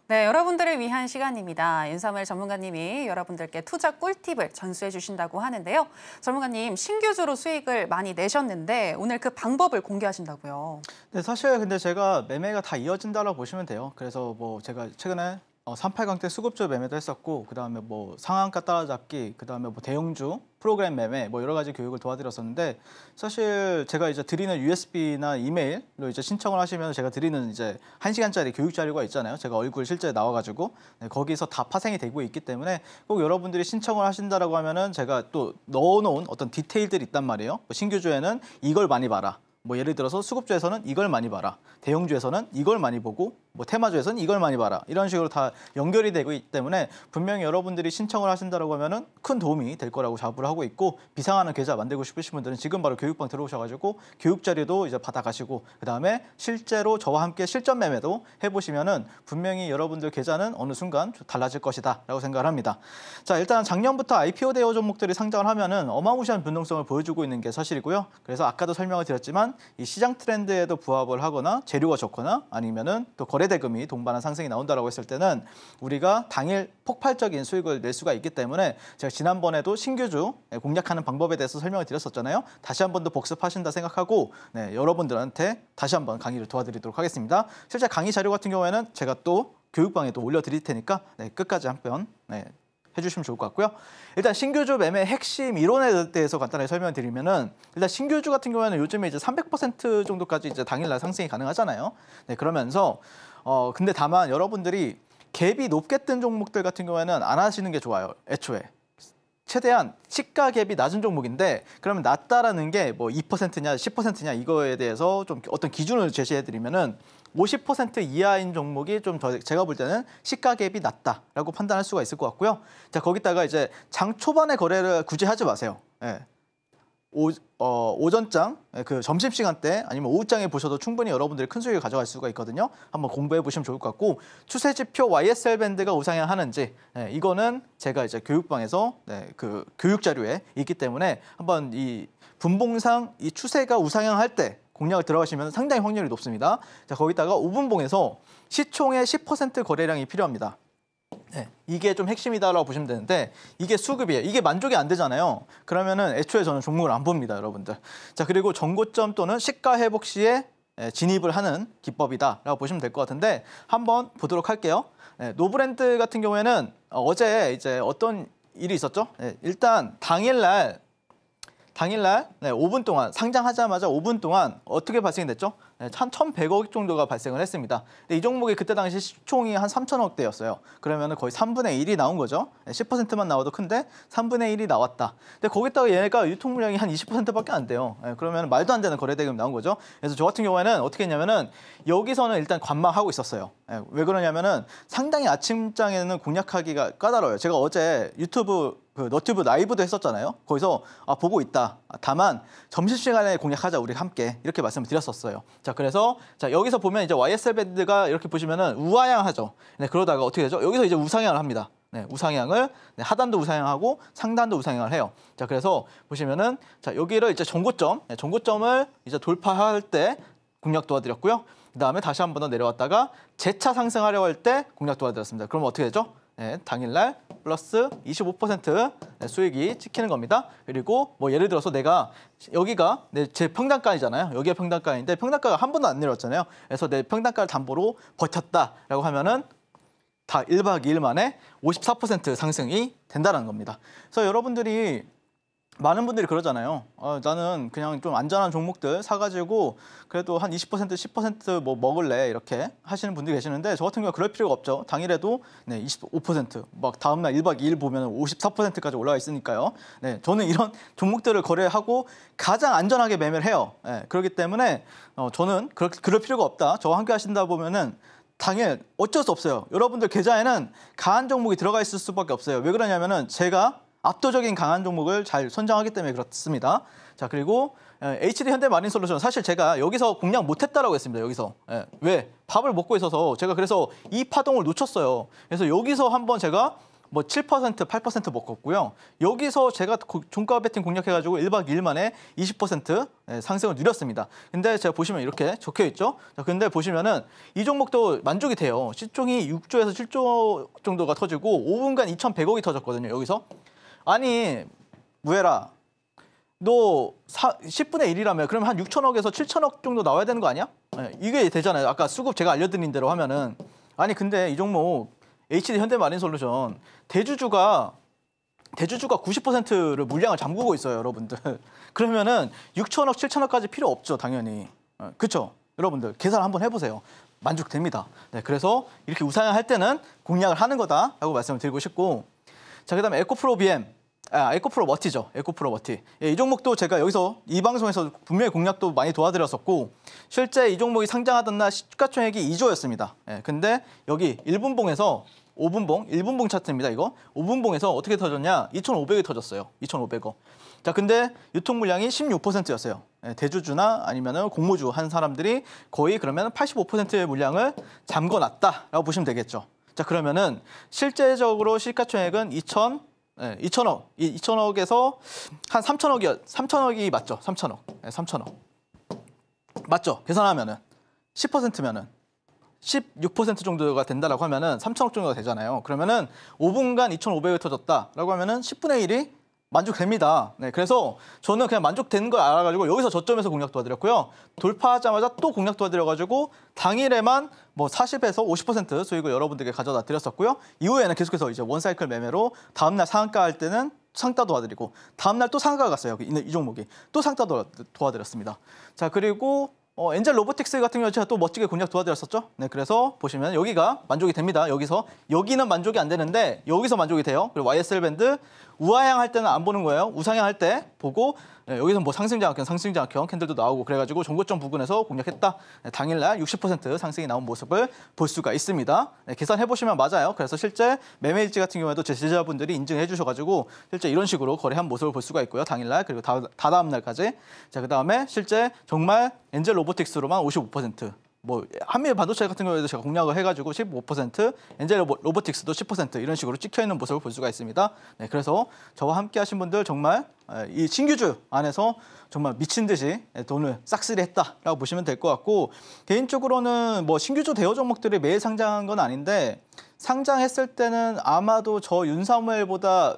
네, 여러분들을 위한 시간입니다. 윤삼을 전문가님이 여러분들께 투자 꿀팁을 전수해 주신다고 하는데요. 전문가님, 신규주로 수익을 많이 내셨는데 오늘 그 방법을 공개하신다고요. 네, 사실 근데 제가 매매가 다 이어진다라고 보시면 돼요. 그래서 뭐 제가 최근에 38강대 수급주 매매도 했었고 그다음에 뭐 상한가 따라잡기, 그다음에 뭐 대형주 프로그램 매매 뭐 여러 가지 교육을 도와드렸었는데 사실 제가 이제 드리는 USB나 이메일로 이제 신청을 하시면 제가 드리는 이제 1시간짜리 교육 자료가 있잖아요. 제가 얼굴 실제 나와가지고 거기서 다 파생이 되고 있기 때문에 꼭 여러분들이 신청을 하신다라고 하면은 제가 또 넣어놓은 어떤 디테일들이 있단 말이에요. 뭐 신규주에는 이걸 많이 봐라. 뭐 예를 들어서 수급주에서는 이걸 많이 봐라. 대형주에서는 이걸 많이 보고 뭐 테마주에서는 이걸 많이 봐라. 이런 식으로 다 연결이 되고 있기 때문에 분명히 여러분들이 신청을 하신다고 하면은 큰 도움이 될 거라고 자부를 하고 있고 비상하는 계좌 만들고 싶으신 분들은 지금 바로 교육방 들어오셔가지고 교육 자료도 이제 받아가시고 그다음에 실제로 저와 함께 실전 매매도 해보시면은 분명히 여러분들 계좌는 어느 순간 달라질 것이다라고 생각을 합니다. 자, 일단 작년부터 IPO 대여 종목들이 상장을 하면은 어마무시한 변동성을 보여주고 있는 게 사실이고요. 그래서 아까도 설명을 드렸지만 이 시장 트렌드에도 부합을 하거나 재료가 좋거나 아니면은 또 거래대금이 동반한 상승이 나온다라고 했을 때는 우리가 당일 폭발적인 수익을 낼 수가 있기 때문에 제가 지난번에도 신규주 공략하는 방법에 대해서 설명을 드렸었잖아요. 다시 한 번 더 복습하신다 생각하고 여러분들한테 다시 한번 강의를 도와드리도록 하겠습니다. 실제 강의 자료 같은 경우에는 제가 또 교육방에 또 올려드릴 테니까 끝까지 한번 해주시면 좋을 것 같고요. 일단 신규주 매매 핵심 이론에 대해서 간단하게 설명드리면은 일단 신규주 같은 경우에는 요즘에 이제 300% 정도까지 이제 당일날 상승이 가능하잖아요. 그러면서 근데 다만 여러분들이 갭이 높게 뜬 종목들 같은 경우에는 안 하시는 게 좋아요. 애초에. 최대한 시가 갭이 낮은 종목인데 그러면 낮다라는 게 뭐 2%냐 10%냐 이거에 대해서 좀 어떤 기준을 제시해드리면은 50% 이하인 종목이 좀 제가 볼 때는 시가 갭이 낮다라고 판단할 수가 있을 것 같고요. 자, 거기다가 이제 장 초반에 거래를 굳이 하지 마세요. 오전장, 그 점심시간 때 아니면 오후장에 보셔도 충분히 여러분들이 큰 수익을 가져갈 수가 있거든요. 한번 공부해 보시면 좋을 것 같고 추세지표 YSL 밴드가 우상향하는지 이거는 제가 이제 교육방에서 그 교육 자료에 있기 때문에 한번 이 분봉상 이 추세가 우상향할 때 공략을 들어가시면 상당히 확률이 높습니다. 자, 거기다가 5분봉에서 시총의 10% 거래량이 필요합니다. 이게 좀 핵심이다라고 보시면 되는데 이게 수급이에요. 이게 만족이 안 되잖아요. 그러면은 애초에 저는 종목을 안 봅니다, 여러분들. 자, 그리고 정고점 또는 시가 회복 시에 진입을 하는 기법이다라고 보시면 될 것 같은데 한번 보도록 할게요. 노브랜드 같은 경우에는 어제 이제 어떤 일이 있었죠? 일단 당일날 5분 동안 상장하자마자 5분 동안 어떻게 발생이 됐죠? 한 1,100억 정도가 발생을 했습니다. 근데 이 종목이 그때 당시 시총이 한 3,000억대였어요. 그러면 거의 3분의 1이 나온 거죠. 10%만 나와도 큰데 3분의 1이 나왔다. 근데 거기다가 얘가 유통 물량이 한 20%밖에 안 돼요. 그러면 말도 안 되는 거래 대금이 나온 거죠. 그래서 저 같은 경우에는 어떻게 했냐면은 여기서는 일단 관망하고 있었어요. 왜 그러냐면은 상당히 아침장에는 공략하기가 까다로워요. 제가 어제 유튜브 너튜브 라이브도 했었잖아요. 거기서 보고 있다. 다만 점심시간에 공략하자 우리 함께 이렇게 말씀을 드렸었어요. 자, 그래서 자 여기서 보면 이제 YSL 밴드가 이렇게 보시면은 우하향하죠. 네, 그러다가 어떻게 되죠? 여기서 이제 우상향을 합니다. 네, 우상향을 하단도 우상향하고 상단도 우상향을 해요. 자, 그래서 보시면은 자 여기를 이제 전고점을 이제 돌파할 때 공략 도와드렸고요. 그다음에 다시 한 번 더 내려왔다가 재차 상승하려고 할 때 공략 도와드렸습니다. 그럼 어떻게 되죠? 네, 당일날 플러스 25% 수익이 찍히는 겁니다. 그리고 뭐 예를 들어서 내가 여기가 제 평단가이잖아요. 여기가 평단가인데 평단가가 한 번도 안 내려왔잖아요. 그래서 내 평단가를 담보로 버텼다라고 하면은 다 1박 2일 만에 54% 상승이 된다는 겁니다. 그래서 여러분들이 많은 분들이 그러잖아요. 나는 그냥 좀 안전한 종목들 사가지고 그래도 한 20%, 10% 뭐 먹을래 이렇게 하시는 분들이 계시는데 저 같은 경우는 그럴 필요가 없죠. 당일에도 25%, 막 다음날 1박 2일 보면 54%까지 올라와 있으니까요. 네, 저는 이런 종목들을 거래하고 가장 안전하게 매매를 해요. 네, 그렇기 때문에 저는 그럴 필요가 없다. 저와 함께 하신다 보면은 당일 어쩔 수 없어요. 여러분들 계좌에는 강한 종목이 들어가 있을 수밖에 없어요. 왜 그러냐면은 제가 압도적인 강한 종목을 잘 선정하기 때문에 그렇습니다. 자, 그리고 HD 현대마린솔루션 사실 제가 여기서 공략 못했다라고 했습니다. 여기서 왜 밥을 먹고 있어서 제가 그래서 이 파동을 놓쳤어요. 그래서 여기서 한번 제가 뭐 7%, 8% 먹었고요. 여기서 제가 종가 배팅 공략해가지고 1박 2일 만에 20% 상승을 누렸습니다. 근데 제가 보시면 이렇게 적혀 있죠. 자, 근데 보시면은 이 종목도 만족이 돼요. 시총이 6조에서 7조 정도가 터지고 5분간 2,100억이 터졌거든요. 여기서. 아니 무해라 너 10분의 1이라며 그러면 한 6천억에서 7천억 정도 나와야 되는 거 아니야? 네, 이게 되잖아요. 아까 수급 제가 알려드린 대로 하면은 아니 근데 이 종목 HD 현대마린솔루션 대주주가 90%를 물량을 잠그고 있어요, 여러분들. 그러면은 6천억, 7천억까지 필요 없죠, 당연히. 그렇죠? 여러분들 계산 한번 해보세요. 만족됩니다. 네, 그래서 이렇게 우상향할 때는 공략을 하는 거다라고 말씀을 드리고 싶고 자, 그다음에 에코프로 BM, 에코프로 머티죠. 에코프로 머티. 이 종목도 제가 여기서 이 방송에서 분명히 공략도 많이 도와드렸었고 실제 이 종목이 상장하던 날 시가총액이 2조였습니다. 근데 여기 1분봉에서 5분봉, 1분봉 차트입니다. 이거 5분봉에서 어떻게 터졌냐? 2,500이 터졌어요. 2,500억. 자, 근데 유통 물량이 16%였어요. 대주주나 아니면은 공모주 한 사람들이 거의 그러면 85%의 물량을 잠궈놨다라고 보시면 되겠죠. 자, 그러면은 실제적으로 시가총액은 2천억에서 한 3천억이 맞죠? 3천억. 3천억. 맞죠? 계산하면은 10%면은 16% 정도가 된다라고 하면은 3천억 정도가 되잖아요. 그러면은 5분간 2,500을 터졌다라고 하면은 10분의 1이 만족됩니다. 네, 그래서 저는 그냥 만족되는 걸 알아가지고 여기서 저점에서 공략 도와드렸고요. 돌파하자마자 또 공략 도와드려가지고 당일에만 뭐 40에서 50% 수익을 여러분들께 가져다 드렸었고요. 이후에는 계속해서 이제 원사이클 매매로 다음날 상한가 할 때는 상따 도와드리고 다음날 또 상한가 갔어요. 이 종목이 또 상따 도와드렸습니다. 자, 그리고 엔젤 로보틱스 같은 경우 제가 또 멋지게 공략 도와드렸었죠. 네, 그래서 보시면 여기가 만족이 됩니다. 여기는 만족이 안 되는데 여기서 만족이 돼요. 그리고 YSL 밴드 우하향 할 때는 안 보는 거예요. 우상향 할 때 보고 여기서 뭐 상승장악형 캔들도 나오고 그래가지고 종고점 부근에서 공략했다. 당일날 60% 상승이 나온 모습을 볼 수가 있습니다. 계산해 보시면 맞아요. 그래서 실제 매매일지 같은 경우에도 제 제자분들이 인증해 주셔가지고 실제 이런 식으로 거래한 모습을 볼 수가 있고요. 당일날 그리고 다다음 날까지. 자, 그다음에 실제 정말 엔젤 로보틱스로만 55%. 뭐 한미일 반도체 같은 경우에도 제가 공략을 해가지고 15%, 엔젤 로보틱스도 10% 이런 식으로 찍혀 있는 모습을 볼 수가 있습니다. 네, 그래서 저와 함께하신 분들 정말 이 신규주 안에서 정말 미친 듯이 돈을 싹쓸이했다라고 보시면 될 것 같고 개인적으로는 뭐 신규주 대여 종목들이 매일 상장한 건 아닌데 상장했을 때는 아마도 저 윤사무엘보다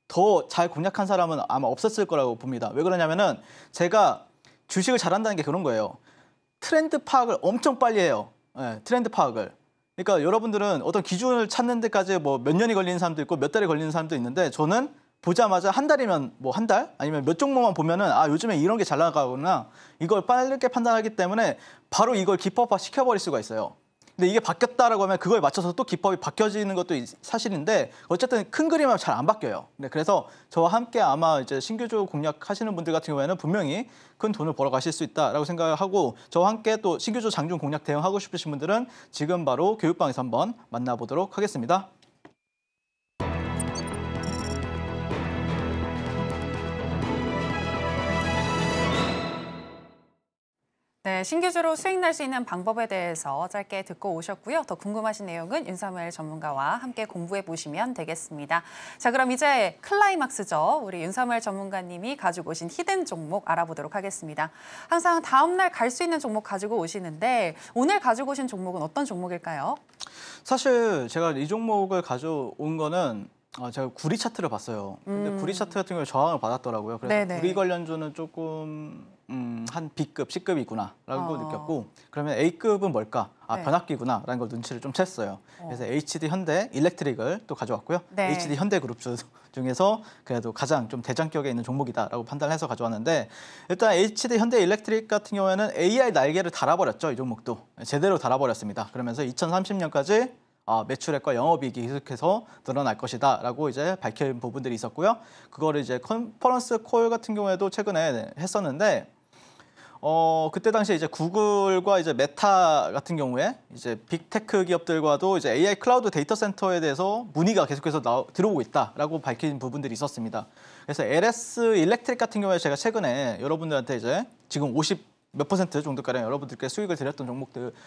더 잘 공략한 사람은 아마 없었을 거라고 봅니다. 왜 그러냐면은 제가 주식을 잘한다는 게 그런 거예요. 트렌드 파악을 엄청 빨리 해요. 네, 트렌드 파악을. 그러니까 여러분들은 어떤 기준을 찾는 데까지 뭐 몇 년이 걸리는 사람도 있고 몇 달이 걸리는 사람도 있는데 저는 보자마자 한 달이면 뭐 한 달 아니면 몇 종목만 보면은 아 요즘에 이런 게 잘 나가거나 이걸 빠르게 판단하기 때문에 바로 이걸 기법화 시켜버릴 수가 있어요. 근데 이게 바뀌었다라고 하면 그거에 맞춰서 또 기법이 바뀌어지는 것도 사실인데 어쨌든 큰 그림은 잘 안 바뀌어요. 네, 그래서 저와 함께 아마 이제 신규주 공략하시는 분들 같은 경우에는 분명히 큰 돈을 벌어 가실 수 있다라고 생각을 하고 저와 함께 또 신규주 장중 공략 대응하고 싶으신 분들은 지금 바로 교육방에서 한번 만나보도록 하겠습니다. 네, 신규주로 수익 낼 수 있는 방법에 대해서 짧게 듣고 오셨고요. 더 궁금하신 내용은 윤사무엘 전문가와 함께 공부해 보시면 되겠습니다. 자, 그럼 이제 클라이막스죠. 우리 윤사무엘 전문가님이 가지고 오신 히든 종목 알아보도록 하겠습니다. 항상 다음 날 갈 수 있는 종목 가지고 오시는데 오늘 가지고 오신 종목은 어떤 종목일까요? 사실 제가 이 종목을 가져온 거는 제가 구리 차트를 봤어요. 근데 구리 차트 같은 경우에 저항을 받았더라고요. 그래서 네네. 구리 관련주는 조금 한 B급, C급이구나라고 느꼈고 그러면 A급은 뭘까? 네. 변압기구나라는 걸 눈치를 좀 챘어요. 그래서 HD 현대 일렉트릭을 또 가져왔고요. 네. HD 현대 그룹주 중에서 그래도 가장 좀 대장격에 있는 종목이다라고 판단해서 가져왔는데 일단 HD 현대 일렉트릭 같은 경우에는 AI 날개를 달아버렸죠. 이 종목도 제대로 달아버렸습니다. 그러면서 2030년까지 매출액과 영업이익이 계속해서 늘어날 것이다라고 이제 밝힌 부분들이 있었고요. 그거를 이제 컨퍼런스 콜 같은 경우에도 최근에 했었는데 그때 당시에 이제 구글과 이제 메타 같은 경우에 이제 빅테크 기업들과도 이제 AI 클라우드 데이터 센터에 대해서 문의가 계속해서 들어오고 있다라고 밝힌 부분들이 있었습니다. 그래서 LS 일렉트릭 같은 경우에 제가 최근에 여러분들한테 이제 지금 50몇 % 정도가량 여러분들께 수익을 드렸던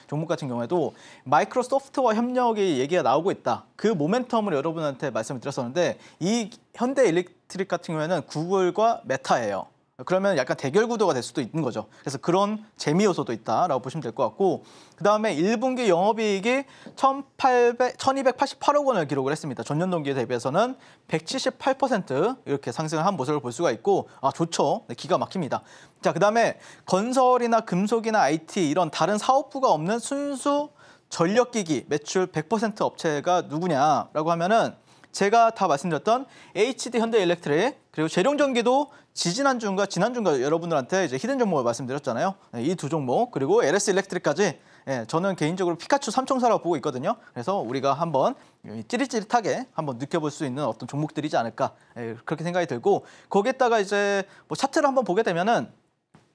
종목 같은 경우에도 마이크로소프트와 협력이 얘기가 나오고 있다. 그 모멘텀을 여러분한테 말씀을 드렸었는데 이 현대 일렉트릭 같은 경우에는 구글과 메타예요. 그러면 약간 대결 구도가 될 수도 있는 거죠. 그래서 그런 재미 요소도 있다라고 보시면 될 것 같고 그다음에 1분기 영업이익이 1288억 원을 기록을 했습니다. 전년 동기에 대비해서는 178% 이렇게 상승을 한 모습을 볼 수가 있고 좋죠. 네, 기가 막힙니다. 자, 그다음에 건설이나 금속이나 IT 이런 다른 사업부가 없는 순수 전력기기 매출 100% 업체가 누구냐라고 하면은 제가 다 말씀드렸던 HD 현대 일렉트릭 그리고 재룡전기도 지난주인가 여러분들한테 이제 히든 종목을 말씀드렸잖아요. 네, 이 두 종목 그리고 LS 일렉트릭까지 저는 개인적으로 피카츄 삼총사라고 보고 있거든요. 그래서 우리가 한번 찌릿찌릿하게 한번 느껴볼 수 있는 어떤 종목들이지 않을까 그렇게 생각이 들고 거기에다가 이제 뭐 차트를 한번 보게 되면은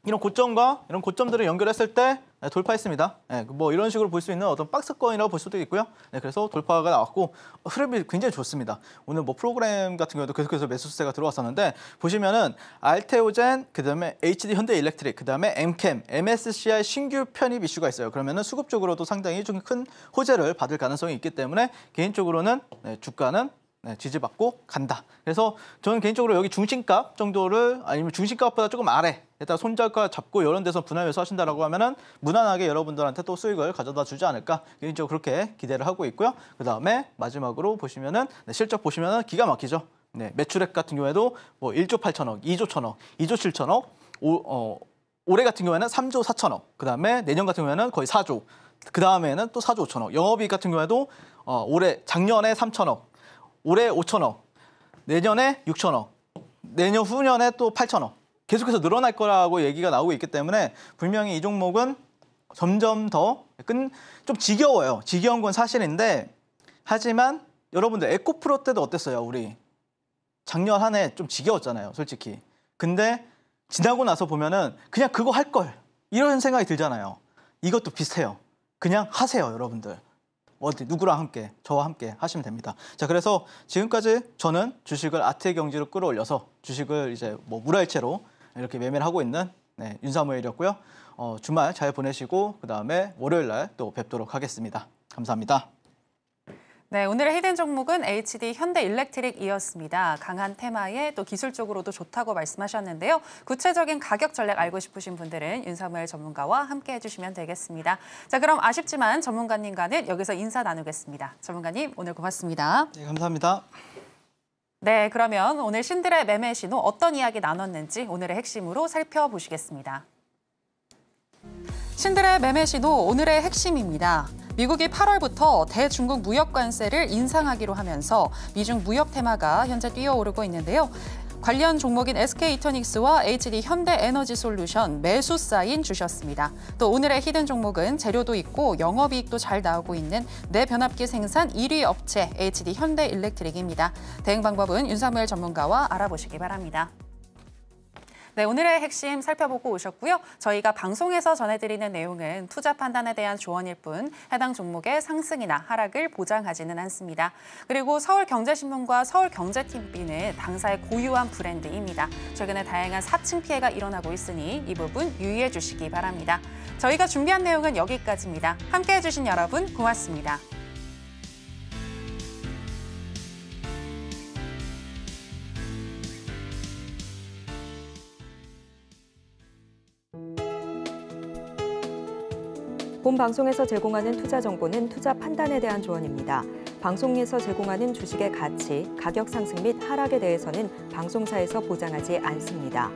이런 고점과 이런 고점들을 연결했을 때 돌파했습니다. 뭐 이런 식으로 볼 수 있는 어떤 박스권이라고 볼 수도 있고요. 그래서 돌파가 나왔고 흐름이 굉장히 좋습니다. 오늘 뭐 프로그램 같은 경우도 계속해서 매수세가 들어왔었는데 보시면은 알테오젠, 그다음에 HD 현대 일렉트릭, 그다음에 엠캠, MSCI 신규 편입 이슈가 있어요. 그러면은 수급적으로도 상당히 좀 큰 호재를 받을 가능성이 있기 때문에 개인적으로는 주가는 지지받고 간다. 그래서 저는 개인적으로 여기 중심값 정도를 아니면 중심값보다 조금 아래 일단 손절가 잡고 이런 데서 분할 매수하신다라고 하면은 무난하게 여러분들한테 또 수익을 가져다 주지 않을까 개인적으로 그렇게 기대를 하고 있고요. 그다음에 마지막으로 보시면은 실적 보시면은 기가 막히죠. 매출액 같은 경우에도 뭐 1조 8천억, 2조 1천억, 2조 7천억, 올해 같은 경우에는 3조 4천억, 그다음에 내년 같은 경우에는 거의 4조, 그다음에는 또 4조 5천억. 영업이익 같은 경우에도 작년에 3천억, 올해 5천억, 내년에 6천억, 내년 후년에 또 8천억. 계속해서 늘어날 거라고 얘기가 나오고 있기 때문에 분명히 이 종목은 점점 더 좀 지겨워요. 지겨운 건 사실인데 하지만 여러분들 에코프로 때도 어땠어요? 우리 작년 한 해 좀 지겨웠잖아요. 솔직히. 근데 지나고 나서 보면은 그냥 그거 할 걸 이런 생각이 들잖아요. 이것도 비슷해요. 그냥 하세요, 여러분들. 누구랑 함께, 저와 함께 하시면 됩니다. 자, 그래서 지금까지 저는 주식을 아트의 경지로 끌어올려서 주식을 이제 뭐 물화일체로 이렇게 매매를 하고 있는 윤사무엘이었고요. 주말 잘 보내시고 그다음에 월요일 날 또 뵙도록 하겠습니다. 감사합니다. 네, 오늘의 히든 종목은 HD 현대 일렉트릭이었습니다. 강한 테마에 또 기술적으로도 좋다고 말씀하셨는데요. 구체적인 가격 전략 알고 싶으신 분들은 윤사무엘 전문가와 함께 해주시면 되겠습니다. 자, 그럼 아쉽지만 전문가님과는 여기서 인사 나누겠습니다. 전문가님, 오늘 고맙습니다. 네, 감사합니다. 네, 그러면 오늘 신들의 매매 신호 어떤 이야기 나눴는지 오늘의 핵심으로 살펴보시겠습니다. 신들의 매매 신호 오늘의 핵심입니다. 미국이 8월부터 대중국 무역 관세를 인상하기로 하면서 미중 무역 테마가 현재 뛰어오르고 있는데요. 관련 종목인 SK이터닉스와 HD현대에너지솔루션 매수 사인 주셨습니다. 또 오늘의 히든 종목은 재료도 있고 영업이익도 잘 나오고 있는 내변압기 생산 1위 업체 HD현대일렉트릭입니다. 대응 방법은 윤사무엘 전문가와 알아보시기 바랍니다. 네, 오늘의 핵심 살펴보고 오셨고요. 저희가 방송에서 전해드리는 내용은 투자 판단에 대한 조언일 뿐 해당 종목의 상승이나 하락을 보장하지는 않습니다. 그리고 서울경제신문과 서울경제TV는 당사의 고유한 브랜드입니다. 최근에 다양한 사칭 피해가 일어나고 있으니 이 부분 유의해 주시기 바랍니다. 저희가 준비한 내용은 여기까지입니다. 함께해 주신 여러분 고맙습니다. 본 방송에서 제공하는 투자 정보는 투자 판단에 대한 조언입니다. 방송에서 제공하는 주식의 가치, 가격 상승 및 하락에 대해서는 방송사에서 보장하지 않습니다.